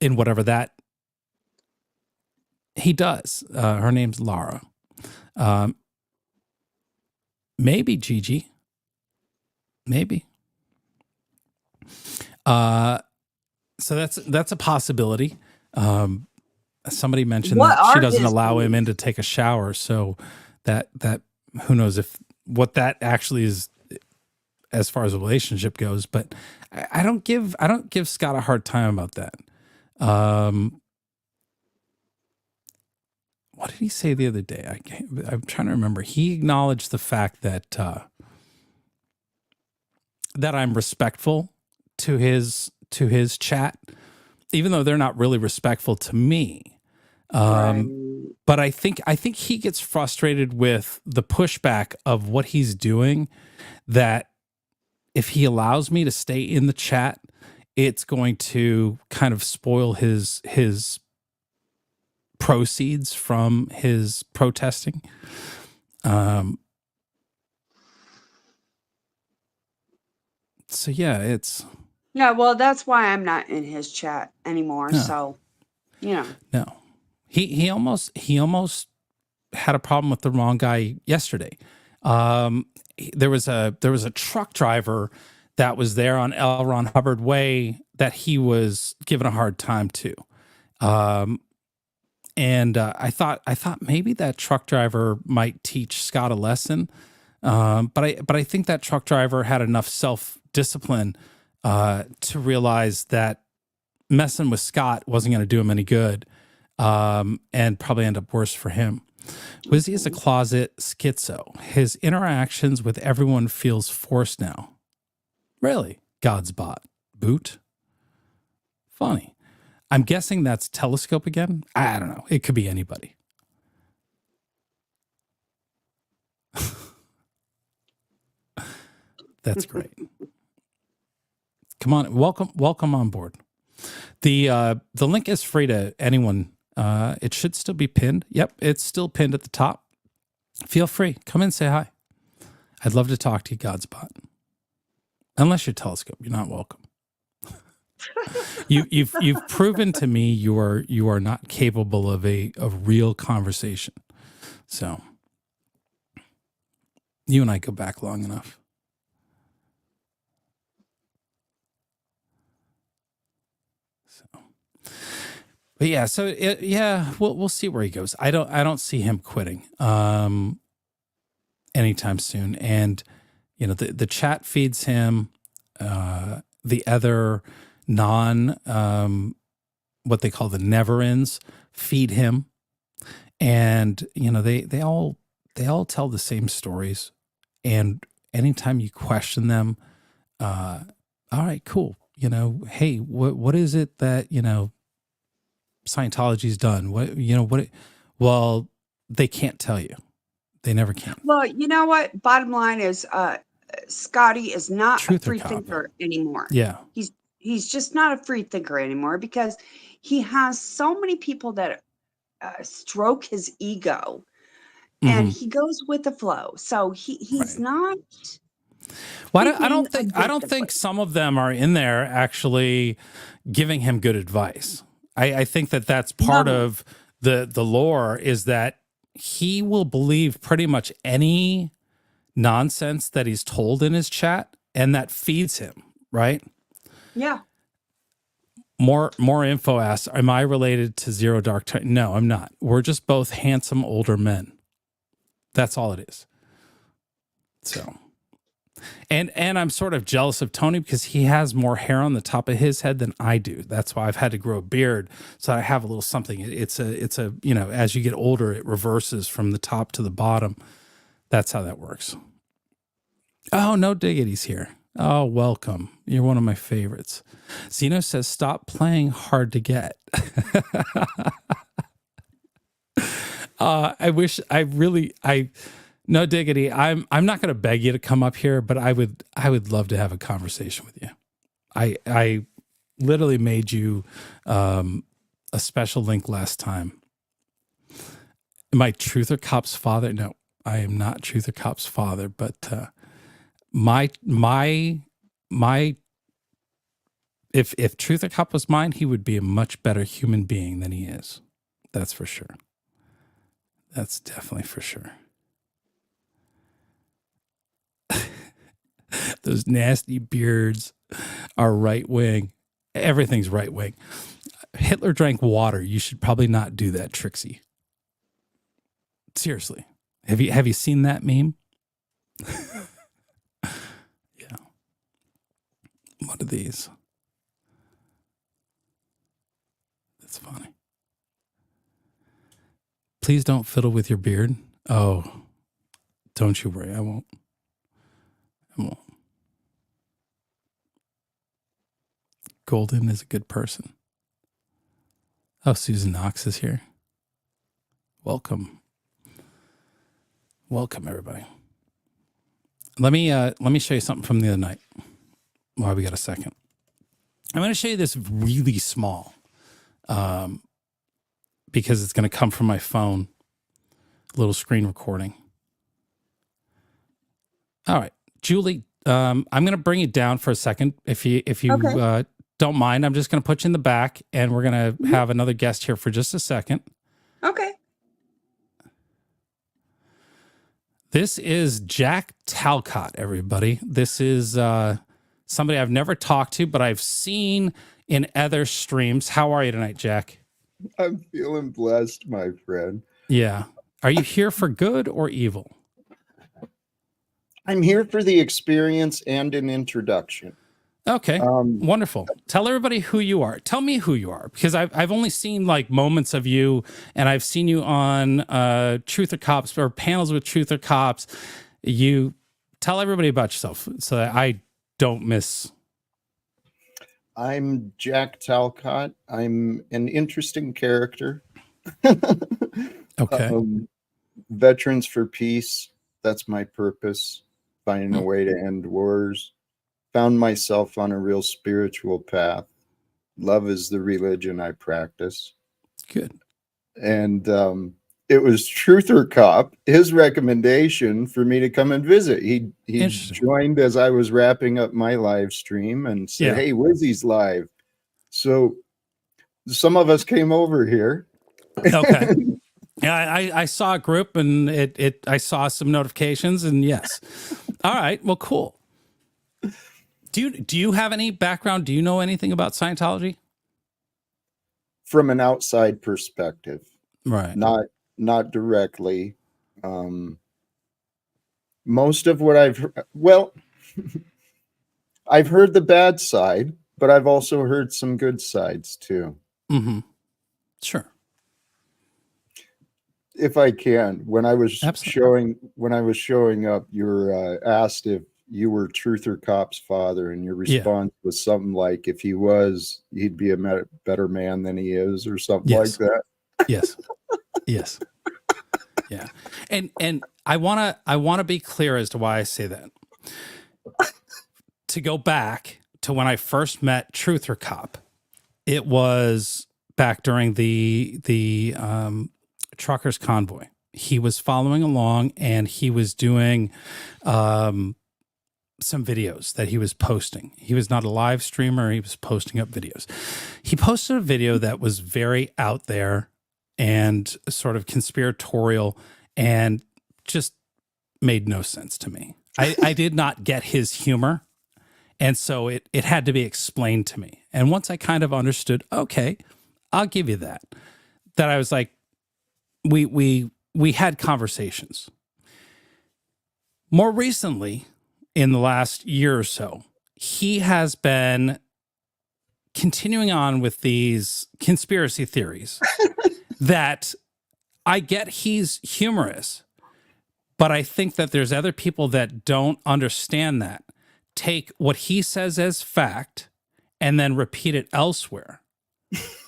whatever that he does. Her name's Lara. Maybe Gigi. Maybe. So that's a possibility. Somebody mentioned that she doesn't allow him in to take a shower, so that who knows what that actually is as far as a relationship goes. But I don't give Scott a hard time about that. What did he say the other day? I'm trying to remember. He acknowledged the fact that that I'm respectful to his chat, even though they're not really respectful to me. But I think he gets frustrated with the pushback of what he's doing, that if he allows me to stay in the chat, it's going to kind of spoil his proceeds from his protesting. So yeah, it's. Yeah, well, that's why I'm not in his chat anymore. No. So, No. He almost had a problem with the wrong guy yesterday. There was a truck driver that was there on L. Ron Hubbard Way that he was given a hard time to. And I thought maybe that truck driver might teach Scott a lesson. But I think that truck driver had enough self-discipline to realize that messing with Scott wasn't going to do him any good, and probably end up worse for him. Wizzy is a closet schizo. His interactions with everyone feels forced now. Really? God's bot. Boot? Funny. I'm guessing that's Telescope again. I don't know. It could be anybody. That's great. Come on, welcome on board. The link is free to anyone. It should still be pinned. Yep, it's still pinned at the top. Feel free. Come in, say hi. I'd love to talk to you, Godspot. Unless you're Telescope, you're not welcome. You've proven to me you are not capable of a real conversation. So you and I go back long enough. But yeah, so yeah, we'll see where he goes. I don't see him quitting anytime soon. And you know, the chat feeds him, the other what they call the never-ends feed him. And you know, they all tell the same stories. And anytime you question them, all right, cool. You know, hey, what is it that, you know, Scientology's done? Well, they can't tell you. They never can. Well, you know what? Bottom line is, Scotty is not Truth a free thinker anymore. Yeah. He's just not a free thinker anymore because he has so many people that stroke his ego, and he goes with the flow. So he's not. Well, I don't think some of them are in there actually giving him good advice. I think that's part of the lore, is that he will believe pretty much any nonsense that he's told in his chat, and that feeds him, right? Yeah. More info asks, am I related to Zero Dark Time? No, I'm not. We're just both handsome older men. That's all it is. So, and I'm sort of jealous of Tony because he has more hair on the top of his head than I do. That's why I've had to grow a beard, so I have a little something. It's a you know, as you get older, it reverses from the top to the bottom. That's how that works. Oh, no diggity's here. Oh, welcome. You're one of my favorites. Zeno says, stop playing hard to get. No diggity. I'm not going to beg you to come up here, but I would love to have a conversation with you. I literally made you a special link last time. Am I Truther Cop's father? No, I am not Truther Cop's father, but if Truther Cop was mine, he would be a much better human being than he is. That's for sure. That's definitely for sure. Those nasty beards are right wing. Everything's right wing. Hitler drank water. You should probably not do that, Trixie. Seriously. Have you seen that meme? Yeah. What are these? That's funny. Please don't fiddle with your beard. Oh, don't you worry. I won't. Golden is a good person. Oh, Susan Knox is here. Welcome. Welcome, everybody. Let me show you something from the other night while we got a second. I'm going to show you this really small because it's going to come from my phone, a little screen recording. All right, Julie, I'm going to bring you down for a second. If you okay. Don't mind, I'm just going to put you in the back, and we're going to have another guest here for just a second. Okay. This is Jack Talcott, everybody. This is somebody I've never talked to, but I've seen in other streams. How are you tonight, Jack? I'm feeling blessed, my friend. Yeah. Are you here for good or evil? I'm here for the experience and an introduction. Okay, wonderful. Tell everybody who you are. Tell me who you are, because I've only seen like moments of you, and I've seen you on Truther Cops or panels with Truther Cops. You tell everybody about yourself so that I don't miss. I'm Jack Talcott. I'm an interesting character. Okay. Veterans for Peace. That's my purpose. Finding a way to end wars. Found myself on a real spiritual path. Love is the religion I practice. Good. And it was Truther Cop, his recommendation for me to come and visit. He joined as I was wrapping up my live stream and said, hey, Wizzy's live. So some of us came over here. Okay. Yeah, I saw a group, and I saw some notifications, and yes. All right. Well, cool. Do you have any background? Do you know anything about Scientology? from an outside perspective, right? Not directly. Most of what I've heard the bad side, but I've also heard some good sides too. Mm-hmm. Sure. If I can, when I was showing up, you were asked if you were Truther Cop's father, and your response was something like, "If he was, he'd be a better man than he is," or something like that. Yes. Yes. Yeah. And I wanna be clear as to why I say that. To go back to when I first met Truther Cop, it was back during the truckers convoy. He was following along, and he was doing some videos that he was posting. He was not a live streamer. He was posting up videos. He posted a video that was very out there and sort of conspiratorial and just made no sense to me. I did not get his humor. And so it had to be explained to me. And once I kind of understood, okay, I'll give you that I was like, we had conversations. More recently, in the last year or so, he has been continuing on with these conspiracy theories that I get he's humorous, but I think that there's other people that don't understand that, take what he says as fact and then repeat it elsewhere.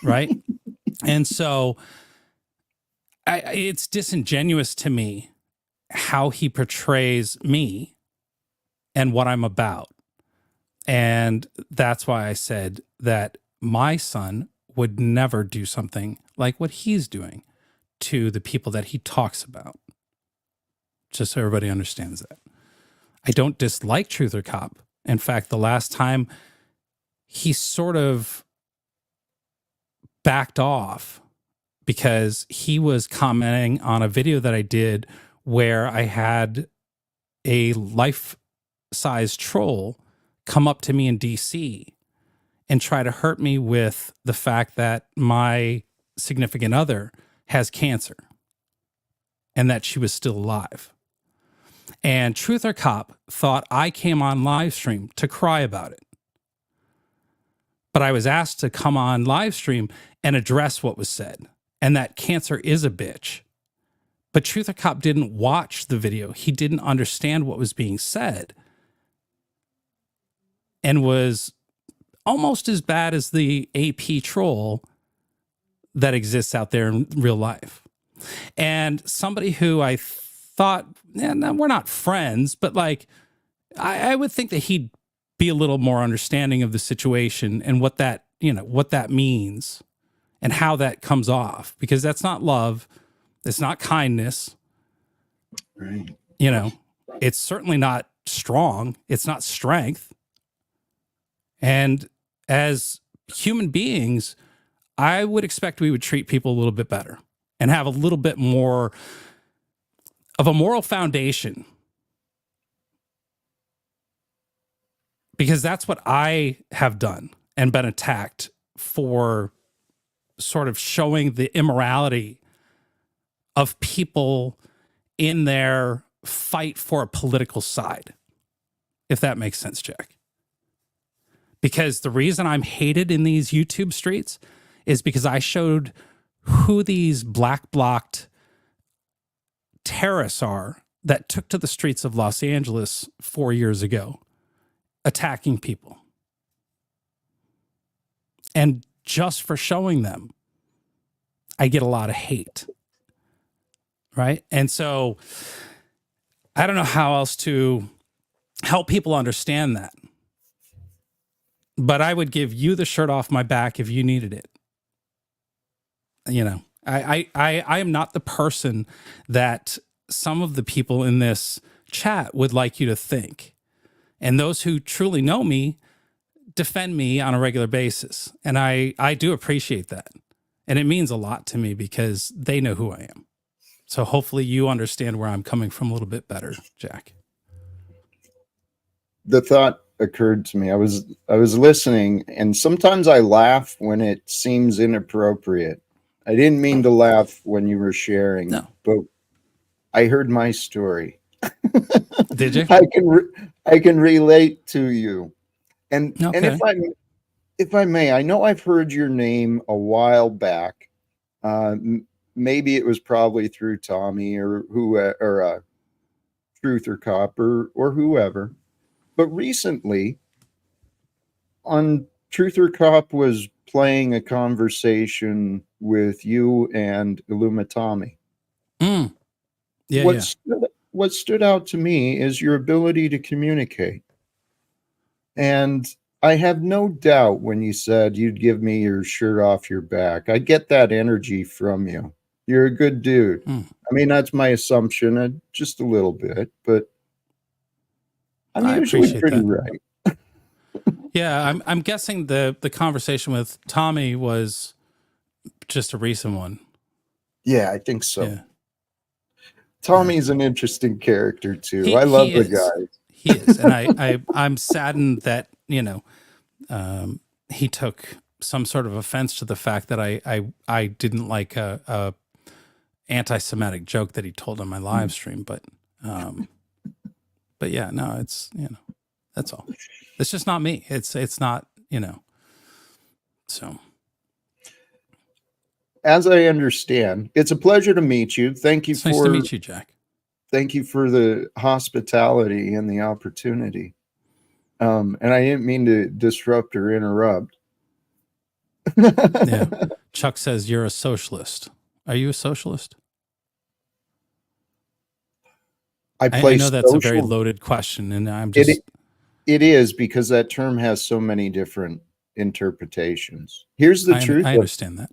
Right. And so it's disingenuous to me how he portrays me and what I'm about. And that's why I said that my son would never do something like what he's doing to the people that he talks about. Just so everybody understands that. I don't dislike Truther Cop. In fact, the last time he sort of backed off because he was commenting on a video that I did where I had a life-size troll come up to me in DC and try to hurt me with the fact that my significant other has cancer and that she was still alive. And Truther Cop thought I came on live stream to cry about it. But I was asked to come on live stream and address what was said, and that cancer is a bitch. But Truther Cop didn't watch the video. He didn't understand what was being said and was almost as bad as the AP troll that exists out there in real life. And somebody who I thought, no, we're not friends, but like, I would think that he'd be a little more understanding of the situation and what that, what that means and how that comes off, because that's not love. It's not kindness. Right. It's certainly not strong. It's not strength. And as human beings, I would expect we would treat people a little bit better and have a little bit more of a moral foundation, because that's what I have done and been attacked for, sort of showing the immorality of people in their fight for a political side, if that makes sense, Jack. Because the reason I'm hated in these YouTube streets is because I showed who these black blocked terrorists are that took to the streets of Los Angeles 4 years ago, attacking people. And just for showing them, I get a lot of hate. Right? And so I don't know how else to help people understand that. But I would give you the shirt off my back if you needed it. I am not the person that some of the people in this chat would like you to think. And those who truly know me defend me on a regular basis. And I do appreciate that. And it means a lot to me because they know who I am. So hopefully you understand where I'm coming from a little bit better, Jack. The thought occurred to me. I was listening, and sometimes I laugh when it seems inappropriate. I didn't mean to laugh when you were sharing, but I heard my story. Did you? I can relate to you. And okay. and if I may, I know I've heard your name a while back. Maybe it was probably through Tommy or Truther Cop or whoever. But recently, on Truther Cop was playing a conversation with you and Illumitami. Mm. Yeah, what stood out to me is your ability to communicate. And I have no doubt when you said you'd give me your shirt off your back. I get that energy from you. You're a good dude. I mean, that's my assumption, just a little bit, but I'm usually pretty right. Yeah, I'm guessing the conversation with Tommy was just a recent one. Yeah, I think so. Yeah. Tommy's an interesting character too. I love the guy. He is, and I'm saddened that he took some sort of offense to the fact that I didn't like a anti-Semitic joke that he told on my live stream, but yeah, no, it's that's all. It's just not me. It's not so. As I understand, it's a pleasure to meet you. Thank you it's nice to meet you, Jack. Thank you for the hospitality and the opportunity. And I didn't mean to disrupt or interrupt. Yeah. Chuck says you're a socialist. Are you a socialist? I know that's a very loaded question, and I'm just... It is, because that term has so many different interpretations. Here's the truth. I understand that.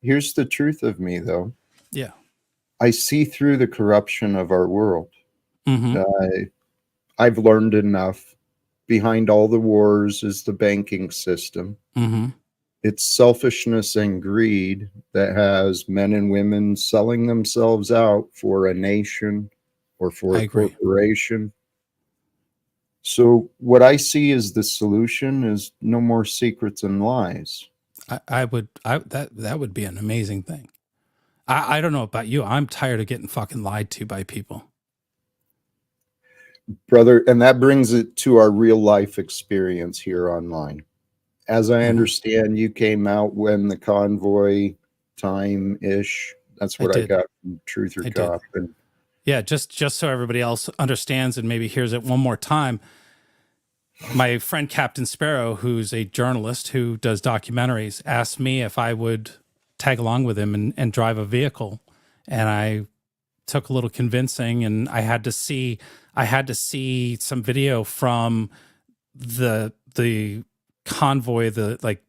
Here's the truth of me, though. Yeah. I see through the corruption of our world. I've learned enough. Behind all the wars is the banking system. It's selfishness and greed that has men and women selling themselves out for a nation or for a corporation. So what I see as the solution is no more secrets and lies. That would be an amazing thing. I don't know about you. I'm tired of getting fucking lied to by people. Brother, and that brings it to our real life experience here online. As I understand, you came out when the convoy time-ish. That's what I got from Truther Cop. And yeah, just so everybody else understands and maybe hears it one more time. My friend Captain Sparrow, who's a journalist who does documentaries, asked me if I would tag along with him and drive a vehicle. And I took a little convincing, and I had to see some video from the convoy,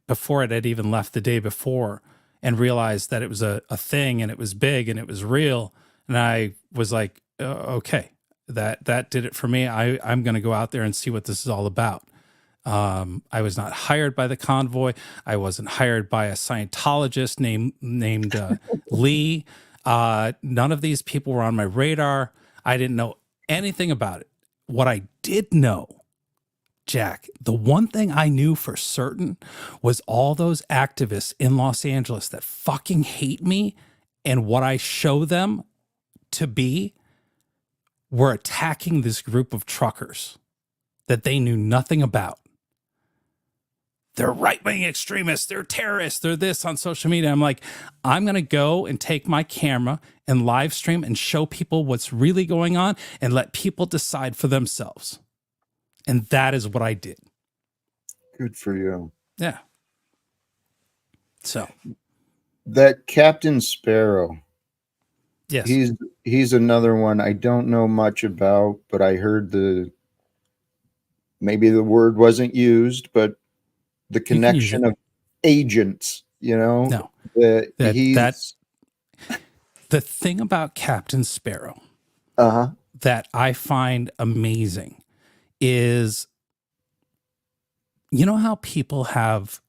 before it had even left the day before, and realized that it was a thing, and it was big, and it was real. And I was like, okay, that did it for me. I'm going to go out there and see what this is all about. I was not hired by the convoy. I wasn't hired by a Scientologist named Lee. None of these people were on my radar. I didn't know anything about it. What I did know, Jack, the one thing I knew for certain was all those activists in Los Angeles that fucking hate me and what I show them to be were attacking this group of truckers that they knew nothing about. They're right-wing extremists, they're terrorists, they're this on social media. I'm like, I'm going to go and take my camera and live stream and show people what's really going on and let people decide for themselves. And that is what I did. Good for you. Yeah. So. That Captain Sparrow. Yes. He's another one I don't know much about, but I heard maybe the word wasn't used, but the connection of agents, No. The thing about Captain Sparrow that I find amazing is, you know how people have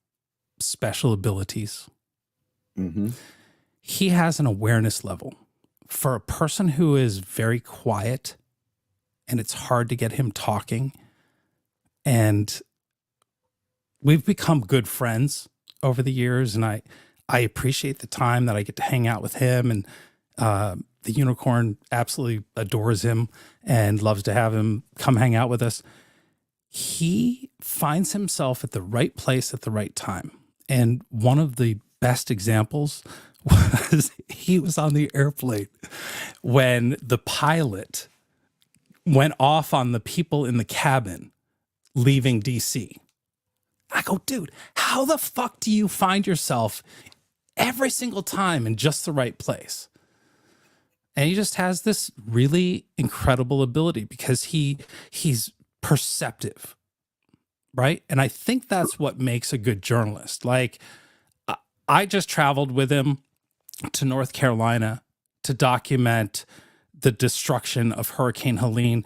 special abilities? He has an awareness level. For a person who is very quiet and it's hard to get him talking, And we've become good friends over the years, and I appreciate the time that I get to hang out with him, and the unicorn absolutely adores him and loves to have him come hang out with us. He finds himself at the right place at the right time. And one of the best examples was he was on the airplane when the pilot went off on the people in the cabin leaving DC. I go, dude, how the fuck do you find yourself every single time in just the right place? And he just has this really incredible ability because he's perceptive, right? And I think that's what makes a good journalist. Like, I just traveled with him to North Carolina to document the destruction of Hurricane Helene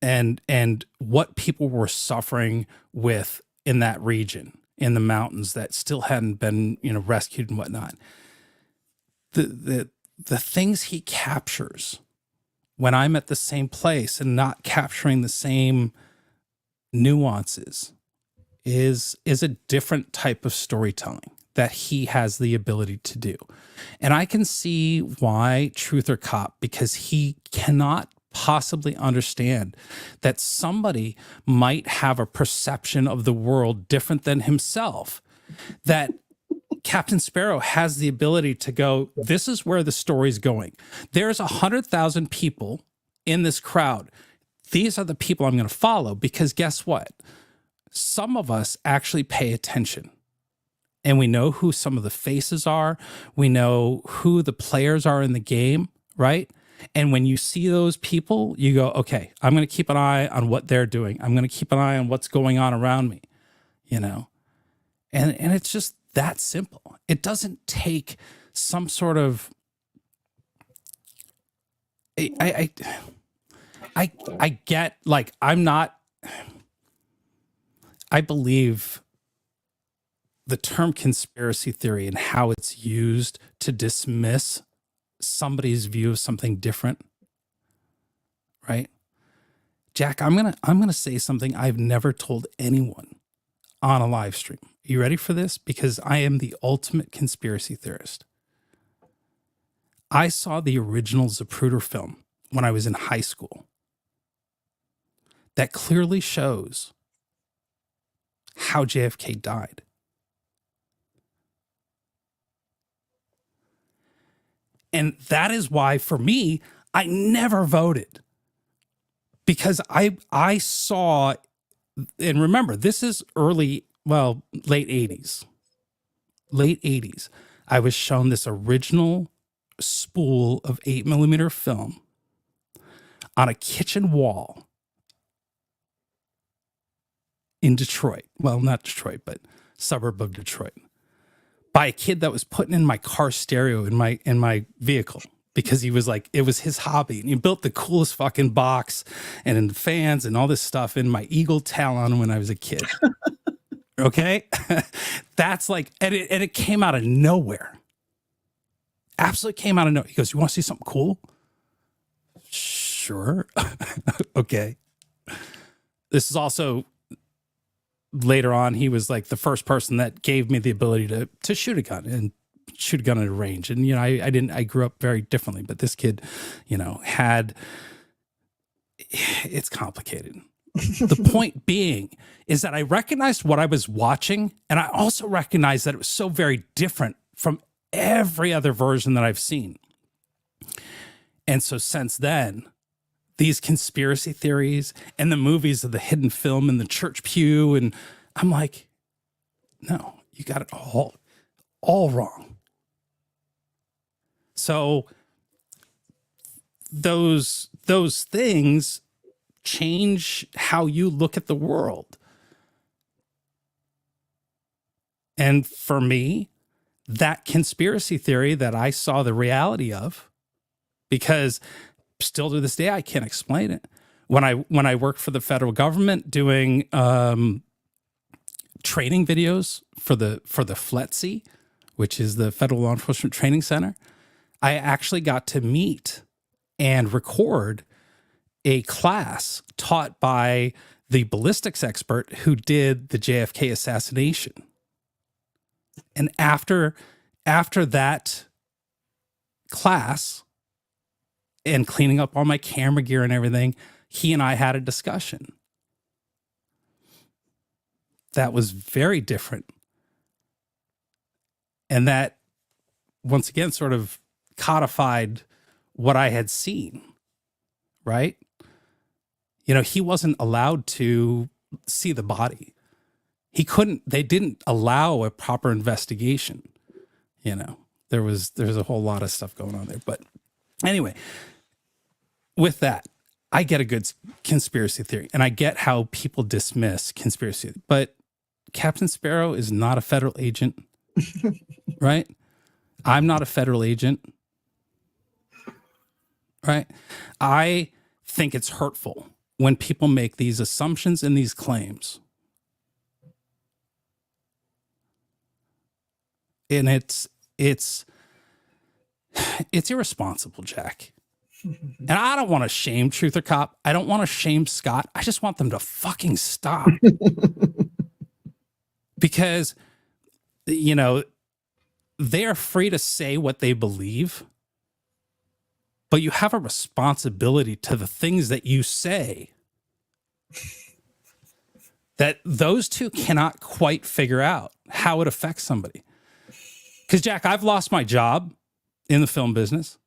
and what people were suffering with in that region, in the mountains that still hadn't been, rescued and whatnot. The things he captures when I'm at the same place and not capturing the same nuances is a different type of storytelling that he has the ability to do. And I can see why Truth or Cop, because he cannot possibly understand that somebody might have a perception of the world different than himself, that Captain Sparrow has the ability to go, this is where the story's going. There's 100,000 people in this crowd. These are the people I'm going to follow, because guess what? Some of us actually pay attention, and we know who some of the faces are. We know who the players are in the game, right? And when you see those people, you go, okay, I'm going to keep an eye on what they're doing. I'm going to keep an eye on what's going on around me, And it's just that simple. It doesn't take some sort of I get, like, I believe the term conspiracy theory and how it's used to dismiss somebody's view of something different, right? Jack, I'm gonna say something I've never told anyone on a live stream. Are you ready for this? Because I am the ultimate conspiracy theorist. I saw the original Zapruder film when I was in high school that clearly shows how JFK died. And that is why, for me, I never voted. Because I saw, and remember, this is late 80s. Late 80s. I was shown this original spool of 8mm film on a kitchen wall in Detroit. Well, not Detroit, but suburb of Detroit, by a kid that was putting in my car stereo in my vehicle, because he was like, it was his hobby. And he built the coolest fucking box and fans and all this stuff in my Eagle Talon when I was a kid. Okay? That's like, and it came out of nowhere. Absolutely came out of nowhere. He goes, you want to see something cool? Sure. Okay. This is also later on. He was like the first person that gave me the ability to shoot a gun and shoot a gun at a range. And, I grew up very differently, but this kid, it's complicated. The point being is that I recognized what I was watching, and I also recognized that it was so very different from every other version that I've seen. And so since then, these conspiracy theories and the movies of the hidden film in the church pew, and I'm like, no, you got it all wrong. So those things change how you look at the world. And for me, that conspiracy theory that I saw the reality of, because still to this day, I can't explain it. When I worked for the federal government doing training videos for the FLETC, which is the Federal Law Enforcement Training Center, I actually got to meet and record a class taught by the ballistics expert who did the JFK assassination. And after that class and cleaning up all my camera gear and everything, he and I had a discussion that was very different. And that, once again, sort of codified what I had seen, right? You know, he wasn't allowed to see the body. They didn't allow a proper investigation. You know, there's a whole lot of stuff going on there. But anyway, with that, I get a good conspiracy theory, and I get how people dismiss conspiracy. But Captain Sparrow is not a federal agent, right? I'm not a federal agent, right? I think it's hurtful when people make these assumptions and these claims. And it's irresponsible, Jack. And I don't want to shame Truth or Cop. I don't want to shame Scott. I just want them to fucking stop. Because, you know, they are free to say what they believe, but you have a responsibility to the things that you say that those two cannot quite figure out how it affects somebody. Because, Jack, I've lost my job in the film business.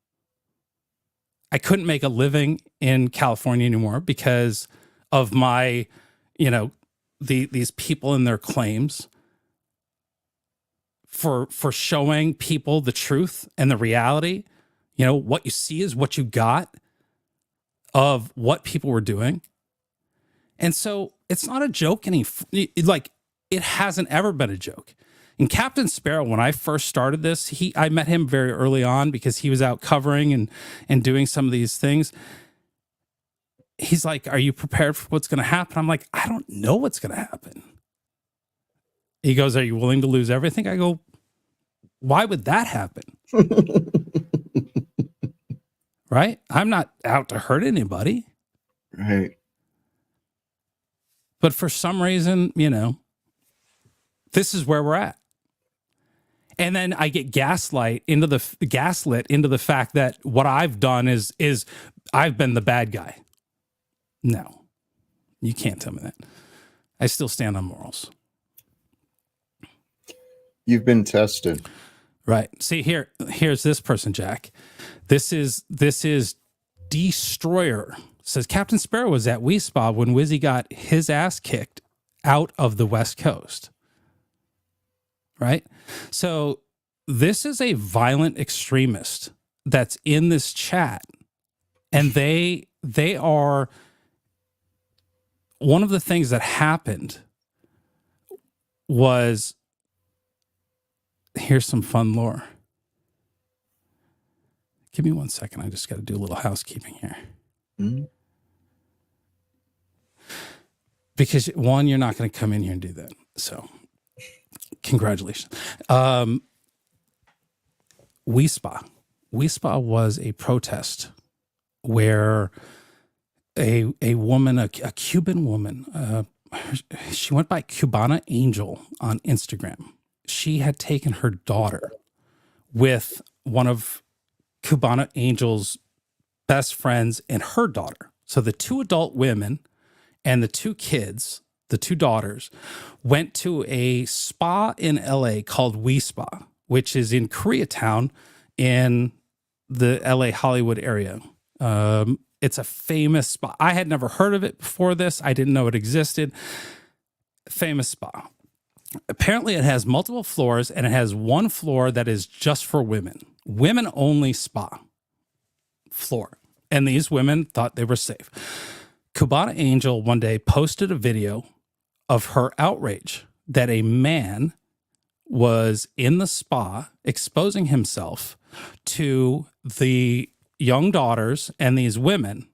I couldn't make a living in California anymore because of my, you know, these people and their claims for showing people the truth and the reality. You know, what you see is what you got of what people were doing. And so it's not a joke like, it hasn't ever been a joke. And Captain Sparrow, when I first started this, I met him very early on because he was out covering and doing some of these things. He's like, "Are you prepared for what's going to happen?" I'm like, "I don't know what's going to happen." He goes, "Are you willing to lose everything?" I go, "Why would that happen?" Right? I'm not out to hurt anybody. Right. But for some reason, you know, this is where we're at. And then I get gaslit into the fact that what I've done is I've been the bad guy. No, you can't tell me that. I still stand on morals. You've been tested. Right. See, here's this person, Jack. This is Destroyer. Says Captain Sparrow was at WYSIWYG when Wizzy got his ass kicked out of the West Coast. Right? So this is a violent extremist that's in this chat. And they are, one of the things that happened was, here's some fun lore. Give me 1 second. I just got to do a little housekeeping here. Mm-hmm. Because one, you're not going to come in here and do that. So congratulations. WYSIWYG was a protest where a woman, a Cuban woman, she went by Cubana Angel on Instagram. She had taken her daughter with one of Cubana Angel's best friends and her daughter. So the two adult women and the two kids, the two daughters, went to a spa in LA called WYSIWYG, which is in Koreatown in the LA Hollywood area. It's a famous spa. I had never heard of it before this. I didn't know it existed. Famous spa. Apparently it has multiple floors, and it has one floor that is just for women. Women only spa floor. And these women thought they were safe. Cubana Angel one day posted a video of her outrage that a man was in the spa exposing himself to the young daughters and these women.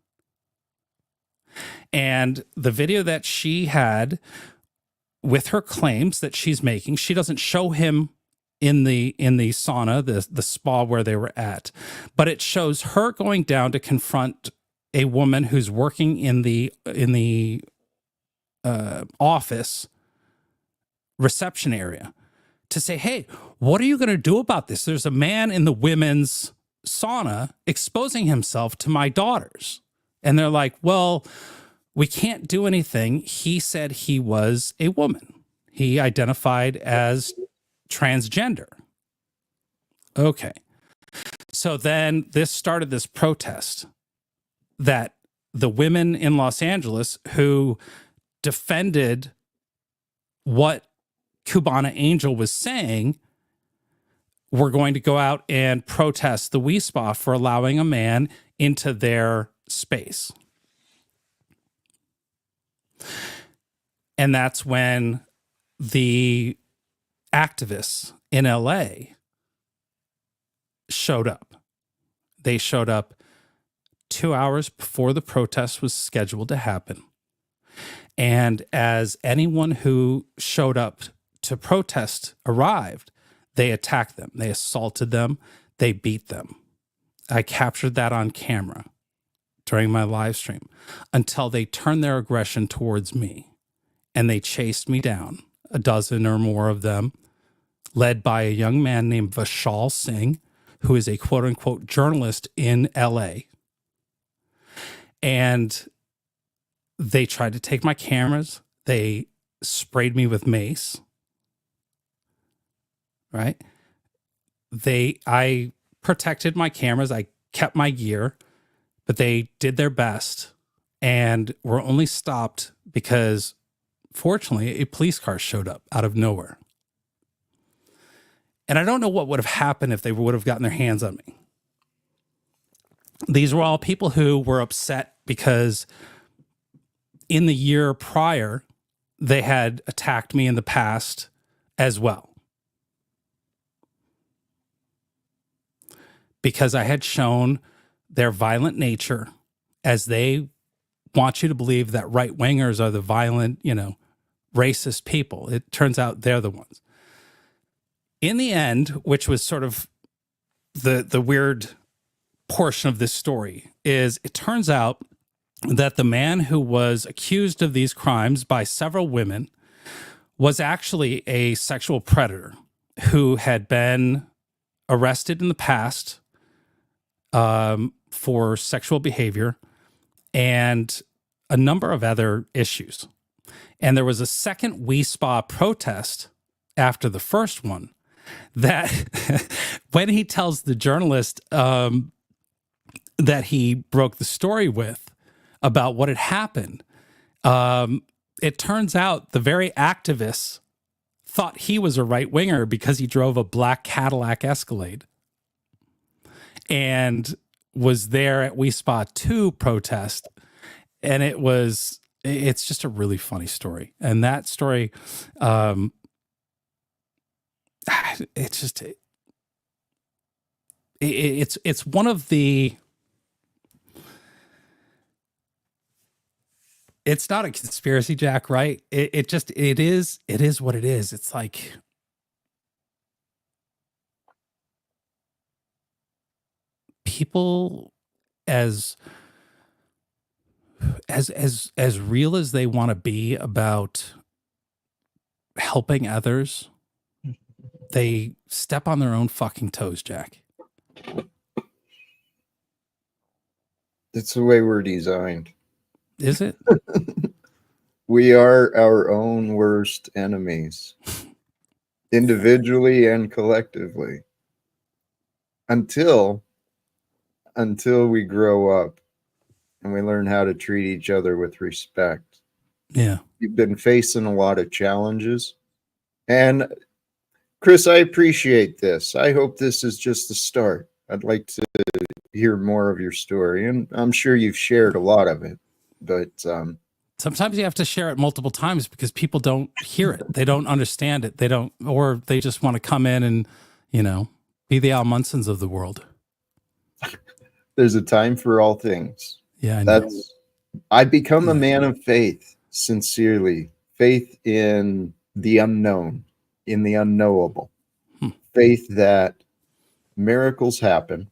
And the video that she had with her claims that she's making, she doesn't show him in the sauna, the spa where they were at, but it shows her going down to confront a woman who's working in the office reception area to say, hey, what are you going to do about this? There's a man in the women's sauna exposing himself to my daughters. And they're like, well, we can't do anything. He said he was a woman. He identified as transgender. Okay. So then this started this protest that the women in Los Angeles who defended what Cubana Angel was saying were going to go out and protest the WYSPA for allowing a man into their space. And that's when the activists in LA showed up. They showed up 2 hours before the protest was scheduled to happen. And as anyone who showed up to protest arrived, they attacked them. They assaulted them. They beat them. I captured that on camera during my live stream until they turned their aggression towards me. And they chased me down, a dozen or more of them, led by a young man named Vishal Singh, who is a quote-unquote journalist in LA. And they tried to take my cameras. They sprayed me with mace. Right? I protected my cameras. I kept my gear, but they did their best and were only stopped because, fortunately, a police car showed up out of nowhere. And I don't know what would have happened if they would have gotten their hands on me. These were all people who were upset because in the year prior, they had attacked me in the past as well. Because I had shown their violent nature, as they want you to believe that right-wingers are the violent, racist people. It turns out they're the ones. In the end, which was sort of the weird portion of this story, is it turns out that the man who was accused of these crimes by several women was actually a sexual predator who had been arrested in the past for sexual behavior and a number of other issues. And there was a second WYSPA protest after the first one that when he tells the journalist that he broke the story with about what had happened, it turns out the very activists thought he was a right-winger because he drove a black Cadillac Escalade and was there at WYSPA 2 protest. And it's just a really funny story. And that story, it's one of the, it's not a conspiracy, Jack, right? It is what it is. It's like, people as real as they want to be about helping others, they step on their own fucking toes, Jack. It's the way we're designed. Is it? We are our own worst enemies, individually and collectively, until we grow up and we learn how to treat each other with respect. Yeah. You've been facing a lot of challenges. And Chris, I appreciate this. I hope this is just the start. I'd like to hear more of your story. And I'm sure you've shared a lot of it, but sometimes you have to share it multiple times because people don't hear it. They don't understand it. Or they just want to come in and, be the Al Munsons of the world. There's a time for all things. Yeah, I know. I become a man of faith, sincerely. Faith in the unknown, in the unknowable. Faith that miracles happen.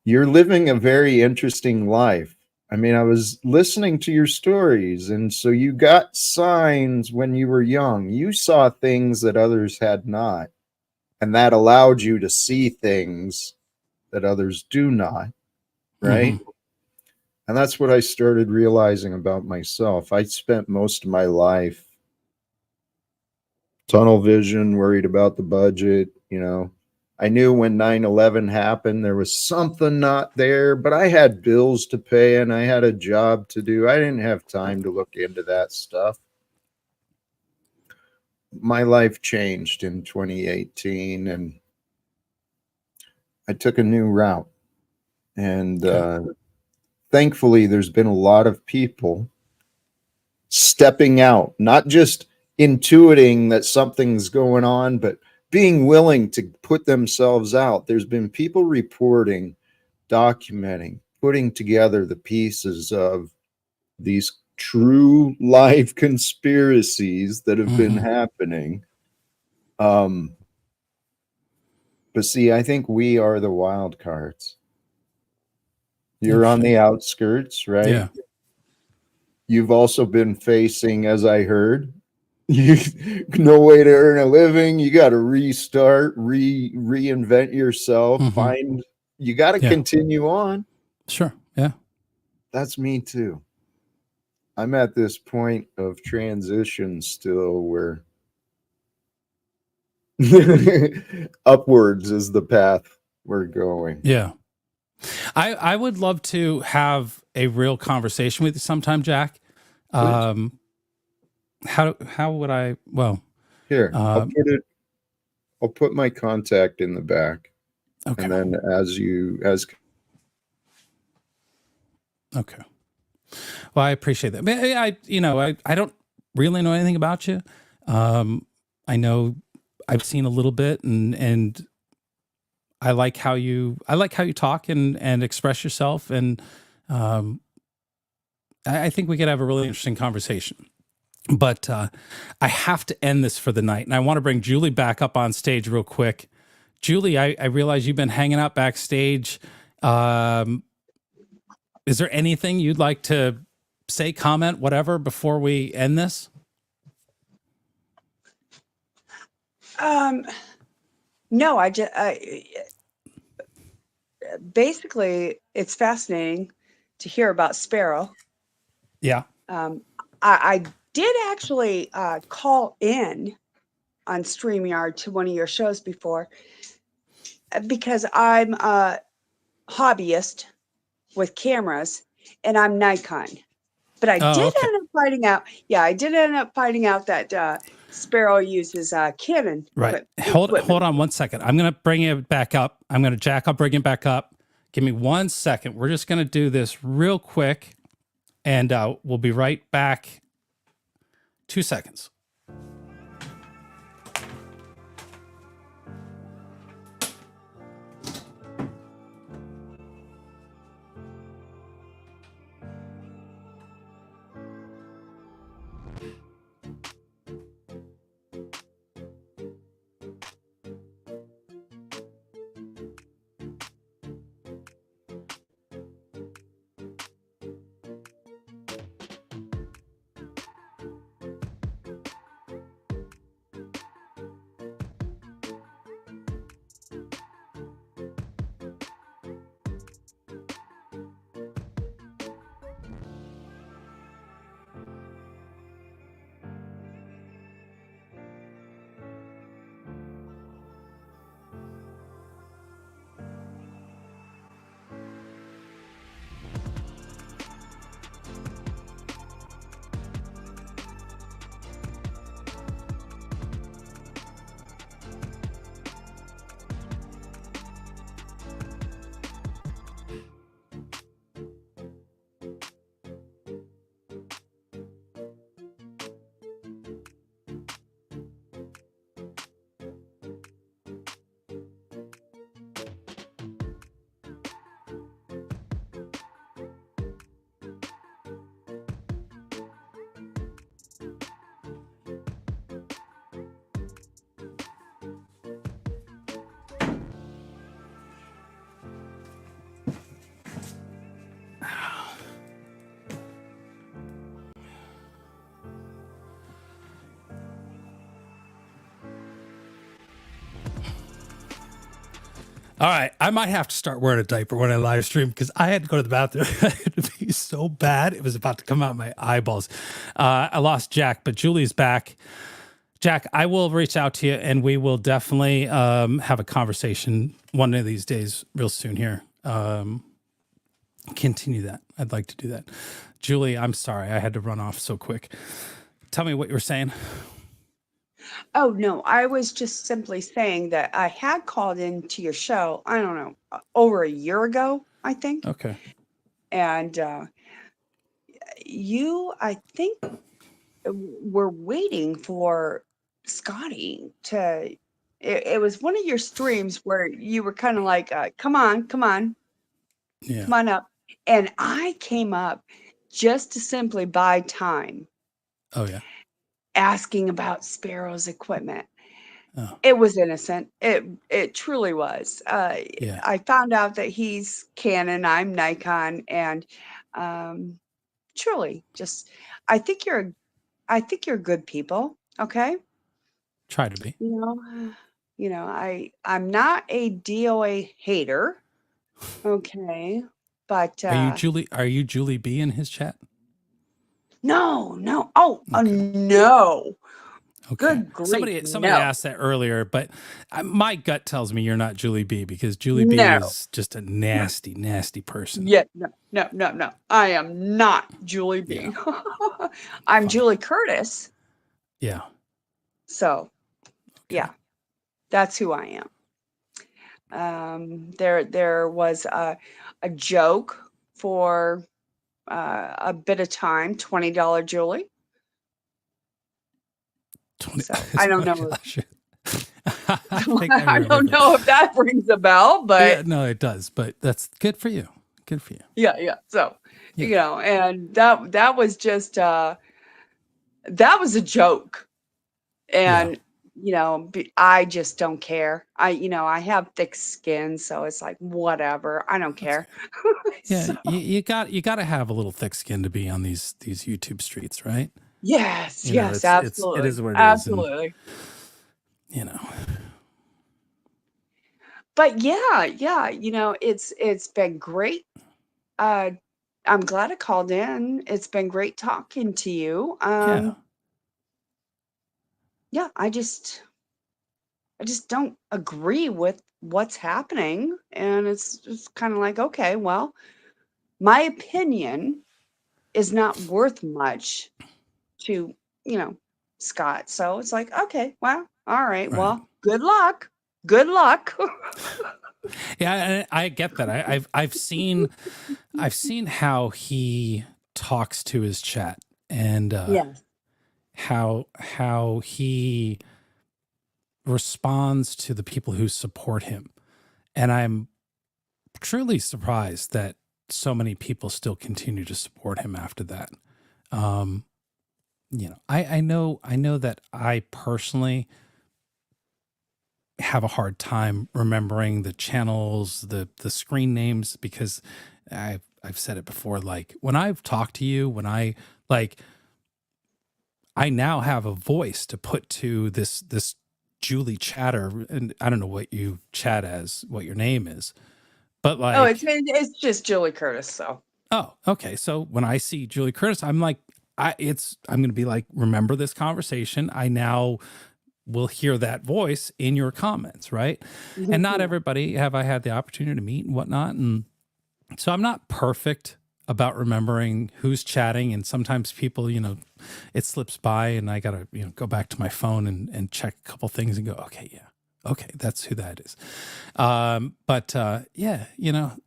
You're living a very interesting life. I mean, I was listening to your stories, and so you got signs when you were young. You saw things that others had not, and that allowed you to see things that others do not, right? Mm-hmm. And that's what I started realizing about myself. I spent most of my life tunnel vision, worried about the budget, you know. I knew when 9/11 happened, there was something not there, but I had bills to pay and I had a job to do. I didn't have time to look into that stuff. My life changed in 2018 and I took a new route. And thankfully, there's been a lot of people stepping out, not just intuiting that something's going on, but being willing to put themselves out. There's been people reporting, documenting, putting together the pieces of these true life conspiracies that have been happening. But see, I think we are the wild cards. You're on the outskirts, right? Yeah. You've also been facing, as I heard, no way to earn a living. You got to restart, reinvent yourself. You got to continue on. Sure. Yeah. That's me too. I'm at this point of transition still where upwards is the path we're going. Yeah. I would love to have a real conversation with you sometime, Jack. How would I? Well, here, I'll put my contact in the back. Okay. And then okay. Well, I appreciate that. I don't really know anything about you. I know I've seen a little bit and I like how you talk and express yourself. And I think we could have a really interesting conversation. But I have to end this for the night. And I want to bring Julie back up on stage real quick. Julie, I realize you've been hanging out backstage. Is there anything you'd like to say, comment, whatever, before we end this? No, basically, it's fascinating to hear about Sparrow. Yeah. I did actually call in on StreamYard to one of your shows before because I'm a hobbyist with cameras and I'm Nikon. But I did end up finding out. Yeah, I did end up finding out that Sparrow uses Canon. Right. Hold on 1 second. I'm going to bring it back up. Jack, I'll bring it back up. Give me 1 second. We're just going to do this real quick and we'll be right back. 2 seconds. All right, I might have to start wearing a diaper when I live stream because I had to go to the bathroom. It had to be so bad. It was about to come out my eyeballs. I lost Jack, but Julie's back. Jack, I will reach out to you, and we will definitely have a conversation one of these days real soon here. Continue that. I'd like to do that. Julie, I'm sorry. I had to run off so quick. Tell me what you were saying. Oh, no, I was just simply saying that I had called into your show, I don't know, over a year ago, I think. Okay. And you, I think, were waiting for Scotty to, it was one of your streams where you were kind of like, come on, come on up. And I came up just to simply buy time. Oh, yeah. Asking about Sparrow's equipment. Oh. It was innocent. It truly was. I found out that he's Canon, I'm Nikon, and truly just I think you're good people, okay? Try to be. I'm not a DOA hater. Okay. But are you Julie B in his chat? No. Oh, okay. No. Okay. Good grief. Somebody asked that earlier, but my gut tells me you're not Julie B because Julie B is just a nasty, nasty person. Yeah, no. I am not Julie B. Yeah. I'm Julie Curtis. Yeah. So, yeah, that's who I am. There was a joke for a bit of time, $20 Julie. So, I don't know. I don't know if that rings a bell, but no, it does. But that's good for you. Good for you. Yeah. So and that was just that was a joke, and I just don't care. I have thick skin, so it's like whatever. I don't care. Yeah, so. you got to have a little thick skin to be on these YouTube streets, right? Yes, absolutely. It is what it absolutely. Is. And, But yeah, it's been great. I'm glad I called in. It's been great talking to you. Yeah, I just don't agree with what's happening, and it's just kind of like, okay, well, my opinion is not worth much to Scott. So it's like, okay, well, all right. Well, good luck. Yeah, I get that. I've seen how he talks to his chat, and how he responds to the people who support him, and I'm truly surprised that so many people still continue to support him after that. I know that I personally have a hard time remembering the channels, the screen names, because I've said it before, like when I've talked to you, when I now have a voice to put to this Julie chatter, and I don't know what you chat as, what your name is, but like, it's just Julie Curtis. So, oh, okay. So when I see Julie Curtis, I'm like, I'm going to be like, remember this conversation. I now will hear that voice in your comments. Right. Mm-hmm. And not everybody have I had the opportunity to meet and whatnot. And so I'm not perfect about remembering who's chatting. And sometimes people, it slips by and I got to, go back to my phone and check a couple things and go, okay, yeah. Okay, that's who that is. But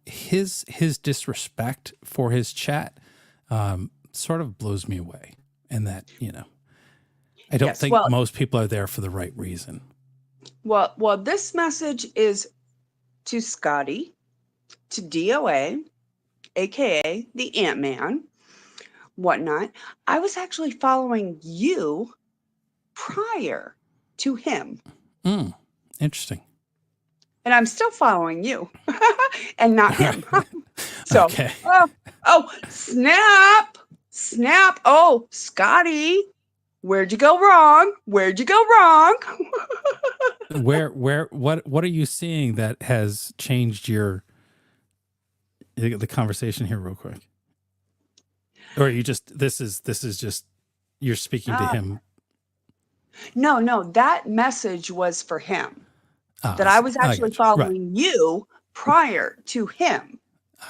his disrespect for his chat sort of blows me away. And that, I don't think most people are there for the right reason. Well, this message is to Scotty, to DOA, aka the Ant-Man, whatnot. I was actually following you prior to him. Interesting. And I'm still following you and not him. So, okay. Oh, snap. Oh, Scotty, where'd you go wrong? what are you seeing that has changed the conversation here real quick? Or you just, this is just, you're speaking to him. No, that message was for him. Oh, that I was actually following you prior to him.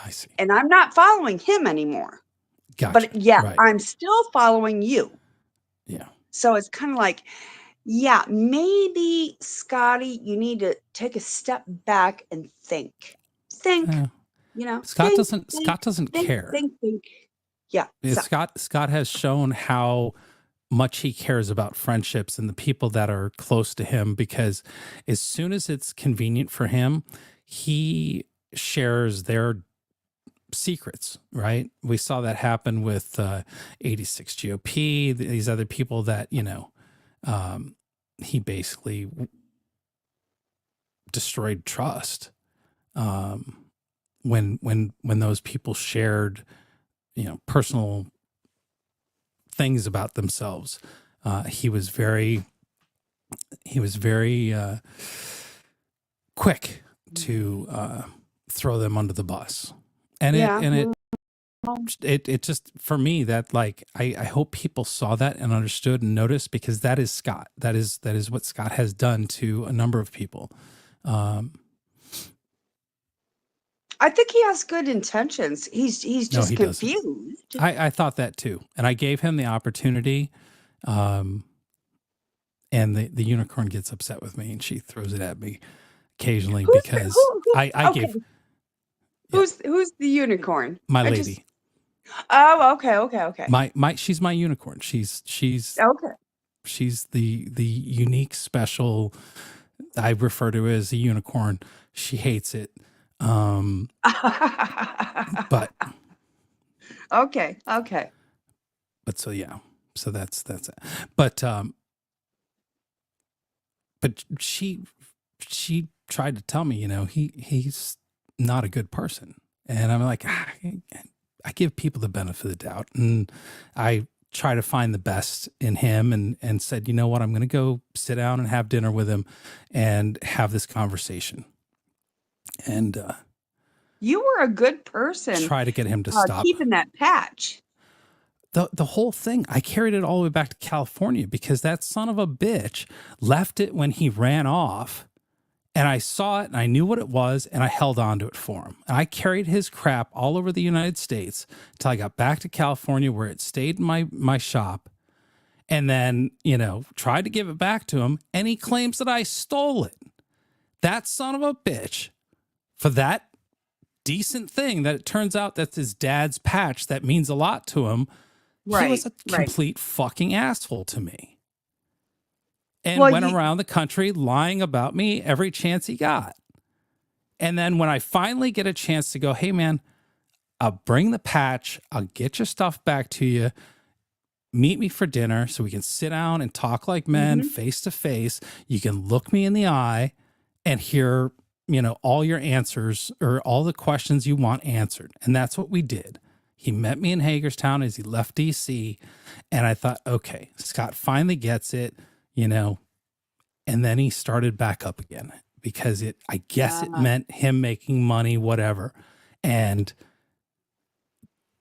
I see. And I'm not following him anymore. Gotcha. But yeah, I'm still following you. Yeah. So it's kind of like, yeah, maybe Scotty, you need to take a step back and think. You know, Scott doesn't care. Think. Yeah. Scott has shown how much he cares about friendships and the people that are close to him, because as soon as it's convenient for him, he shares their secrets, right? We saw that happen with 86 GOP, these other people that, you know, he basically destroyed trust when those people shared, you know, personal things about themselves. He was very quick to throw them under the bus, and it just, for me, that, like, I hope people saw that and understood and noticed, because that is Scott. That is what Scott has done to a number of people. I think he has good intentions. He's just confused. I thought that too. And I gave him the opportunity. And the unicorn gets upset with me, and she throws it at me occasionally because I gave. Who's the unicorn? My lady. Oh, okay. She's my unicorn. She's okay. She's the unique, special. I refer to her as a unicorn. She hates it. But okay. But so that's it. But she tried to tell me, you know, he's not a good person, and I'm like, I give people the benefit of the doubt, and I try to find the best in him, and said, you know what, I'm going to go sit down and have dinner with him and have this conversation. And you were a good person. Try to get him to stop keeping that patch. The whole thing, I carried it all the way back to California, because that son of a bitch left it when he ran off, and I saw it and I knew what it was, and I held on to it for him. And I carried his crap all over the United States until I got back to California, where it stayed in my shop, and then, you know, tried to give it back to him, and he claims that I stole it. That son of a bitch, for that decent thing that it turns out that's his dad's patch that means a lot to him, he was a complete fucking asshole to me. And went around the country lying about me every chance he got. And then when I finally get a chance to go, hey man, I'll bring the patch, I'll get your stuff back to you, meet me for dinner so we can sit down and talk like men, face to face. You can look me in the eye and hear, you know, all your answers, or all the questions you want answered. And that's what we did. He met me in Hagerstown as he left DC, and I thought, okay, Scott finally gets it, you know. And then he started back up again, because I guess it meant him making money, whatever. And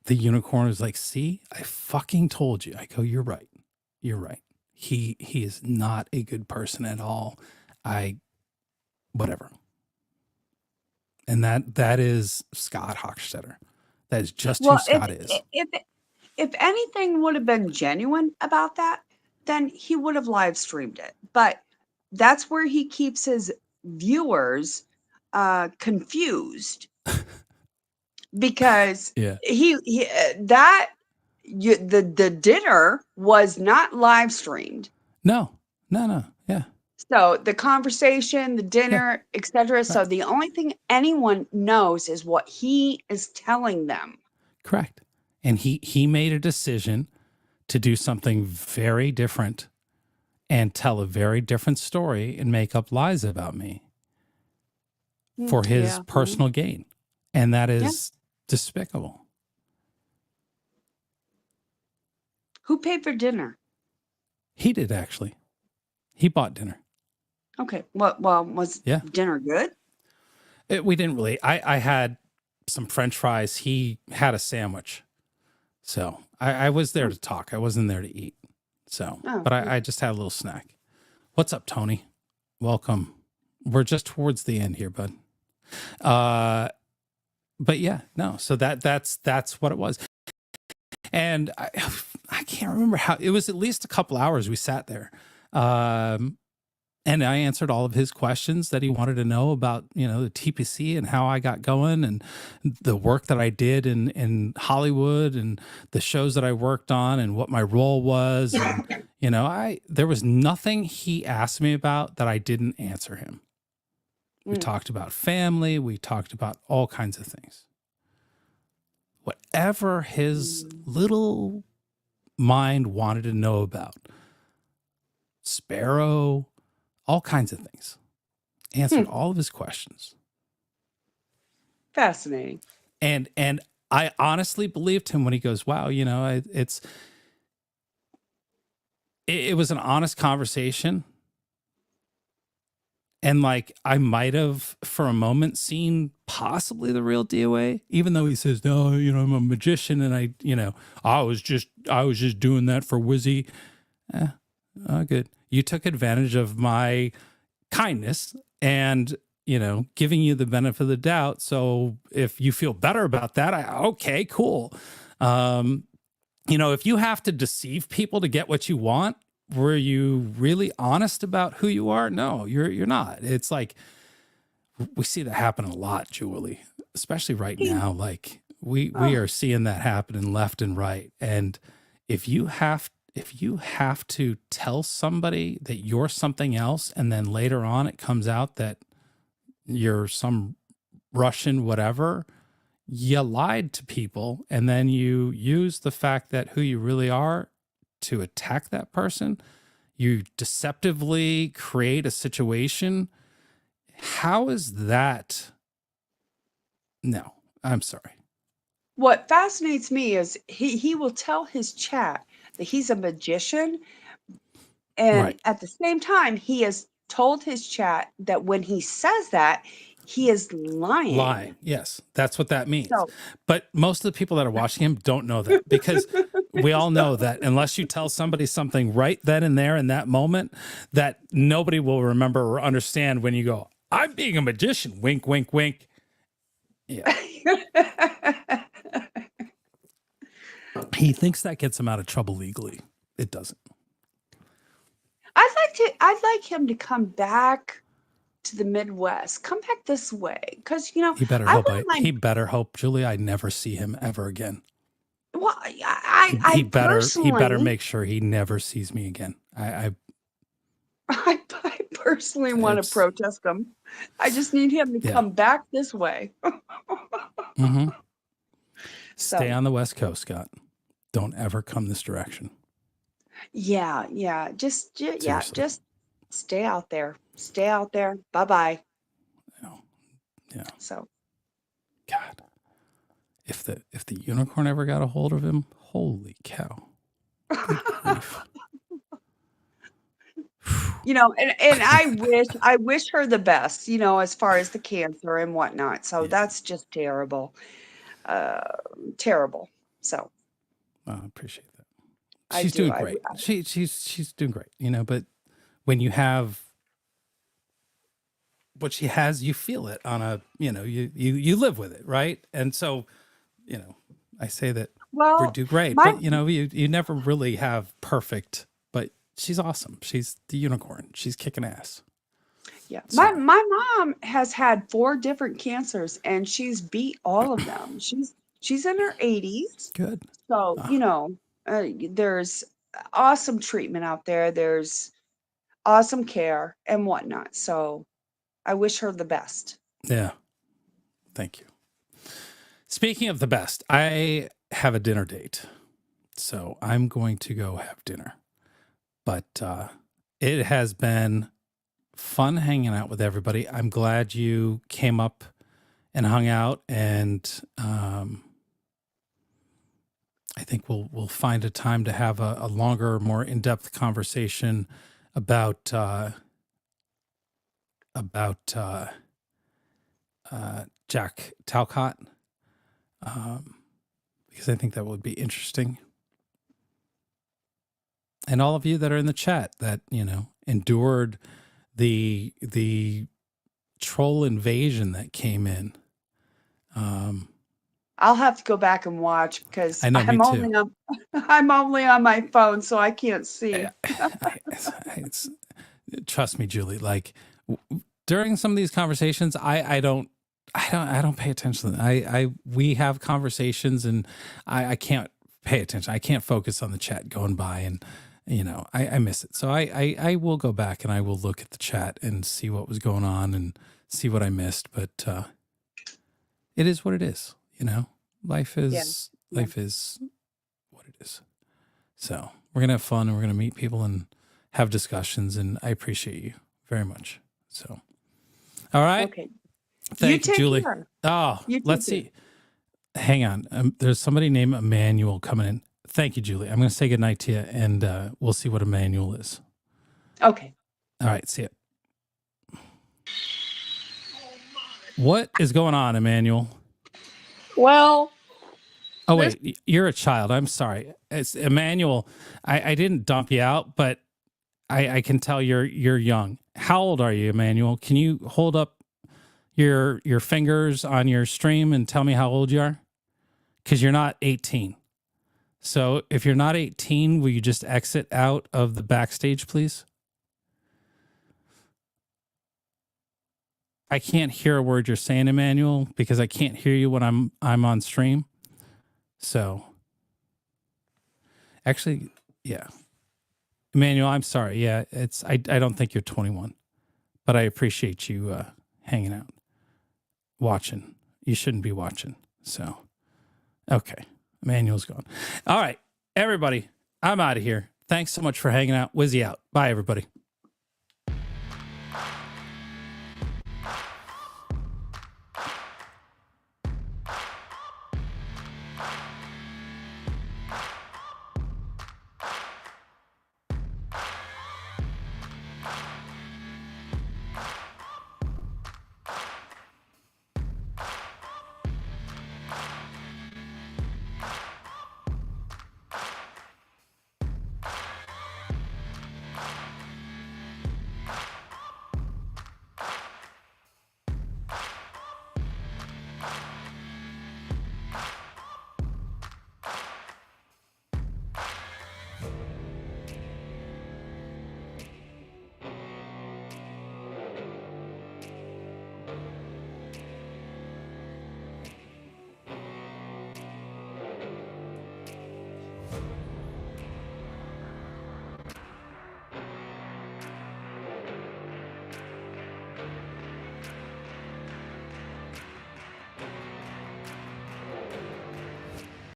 the unicorn was like, see, I fucking told you. I go, you're right. He is not a good person at all. Whatever. And that is Scott Hochstetter. That is just who Scott is. If anything would have been genuine about that, then he would have live streamed it. But that's where he keeps his viewers confused, because the dinner was not live streamed. No. Yeah. So the conversation, the dinner, etc. So the only thing anyone knows is what he is telling them. Correct. And he made a decision to do something very different and tell a very different story and make up lies about me for his personal gain. And that is despicable. Who paid for dinner? He did, actually. He bought dinner. Okay. Well, was dinner good? We didn't really. I had some French fries. He had a sandwich. So I was there to talk. I wasn't there to eat. So, but I just had a little snack. What's up, Tony? Welcome. We're just towards the end here, bud. But yeah, no. So that's what it was. And I can't remember how, it was at least a couple hours we sat there. And I answered all of his questions that he wanted to know about, you know, the TPC and how I got going and the work that I did in Hollywood and the shows that I worked on and what my role was. And, you know, there was nothing he asked me about that I didn't answer him. We talked about family. We talked about all kinds of things. Whatever his little mind wanted to know about. Sparrow, all kinds of things. Answered all of his questions. Fascinating. And I honestly believed him when he goes, wow, you know, it was an honest conversation. And like, I might have for a moment seen possibly the real DOA, even though he says, no, you know, I'm a magician and I was just doing that for Wizzy. Good. You took advantage of my kindness and, you know, giving you the benefit of the doubt. So if you feel better about that, okay, cool. You know, if you have to deceive people to get what you want, were you really honest about who you are? No, you're not. It's like, we see that happen a lot, Julie, especially right now. Like we are seeing that happening left and right. And if you have to tell somebody that you're something else, and then later on it comes out that you're some Russian whatever, you lied to people, and then you use the fact that who you really are to attack that person. You deceptively create a situation. How is that? No, I'm sorry. What fascinates me is he will tell his chat that he's a magician. And at the same time, he has told his chat that when he says that, he is lying. Lying. Yes, that's what that means. So, but most of the people that are watching him don't know that, because we all know that unless you tell somebody something right then and there in that moment, that nobody will remember or understand when you go, I'm being a magician. Wink, wink, wink. Yeah. He thinks that gets him out of trouble legally. It doesn't. I'd like him to come back to the Midwest. Come back this way, because you know he better hope, Julie, I never see him ever again. Well, he better make sure he never sees me again. I personally want to protest him. I just need him to come back this way. Stay on the West Coast, Scott. Don't ever come this direction. Yeah. Just stay out there. Stay out there. Bye-bye. Yeah. So, God, if the unicorn ever got a hold of him, holy cow. You know, and I wish her the best, you know, as far as the cancer and whatnot. So that's just terrible. Terrible. So I appreciate that. She's doing great. She's doing great, you know, but when you have what she has, you feel it on a, you know, you live with it, right? And so, you know, I say that we do great, but you know, you never really have perfect, but she's awesome. She's the unicorn. She's kicking ass. Yeah. So. My mom has had 4 different cancers and she's beat all of them. She's in her 80s. Good. So, you know, there's awesome treatment out there. There's awesome care and whatnot. So I wish her the best. Yeah. Thank you. Speaking of the best, I have a dinner date. So I'm going to go have dinner. But it has been fun hanging out with everybody. I'm glad you came up and hung out, and I think we'll find a time to have a longer, more in-depth conversation about about Jack Talcott, because I think that would be interesting. And all of you that are in the chat that, you know, endured the troll invasion that came in. I'll have to go back and watch because I know, I'm only on my phone, so I can't see. Trust me, Julie. Like during some of these conversations, I don't pay attention. We have conversations, and I can't pay attention. I can't focus on the chat going by, and you know, I miss it. So I will go back and I will look at the chat and see what was going on and see what I missed. But it is what it is. You know, life is what it is. So we're gonna have fun and we're gonna meet people and have discussions, and I appreciate you very much. So, all right. Okay. Thank you, Julie. Care. Oh, let's see. Hang on. There's somebody named Emmanuel coming in. Thank you, Julie. I'm going to say goodnight to you, and we'll see what Emmanuel is. Okay. All right. See it. What is going on, Emmanuel? Well. Oh, wait. You're a child. I'm sorry. It's Emmanuel. I didn't dump you out, but I can tell you're young. How old are you, Emmanuel? Can you hold up your fingers on your stream and tell me how old you are? Because you're not 18. So if you're not 18, will you just exit out of the backstage, please? I can't hear a word you're saying, Emmanuel, because I can't hear you when I'm on stream. So actually, yeah. Emmanuel, I'm sorry. Yeah, I don't think you're 21, but I appreciate you hanging out, watching. You shouldn't be watching. So, okay. Emmanuel's gone. All right, everybody, I'm out of here. Thanks so much for hanging out. Wizzy out. Bye, everybody.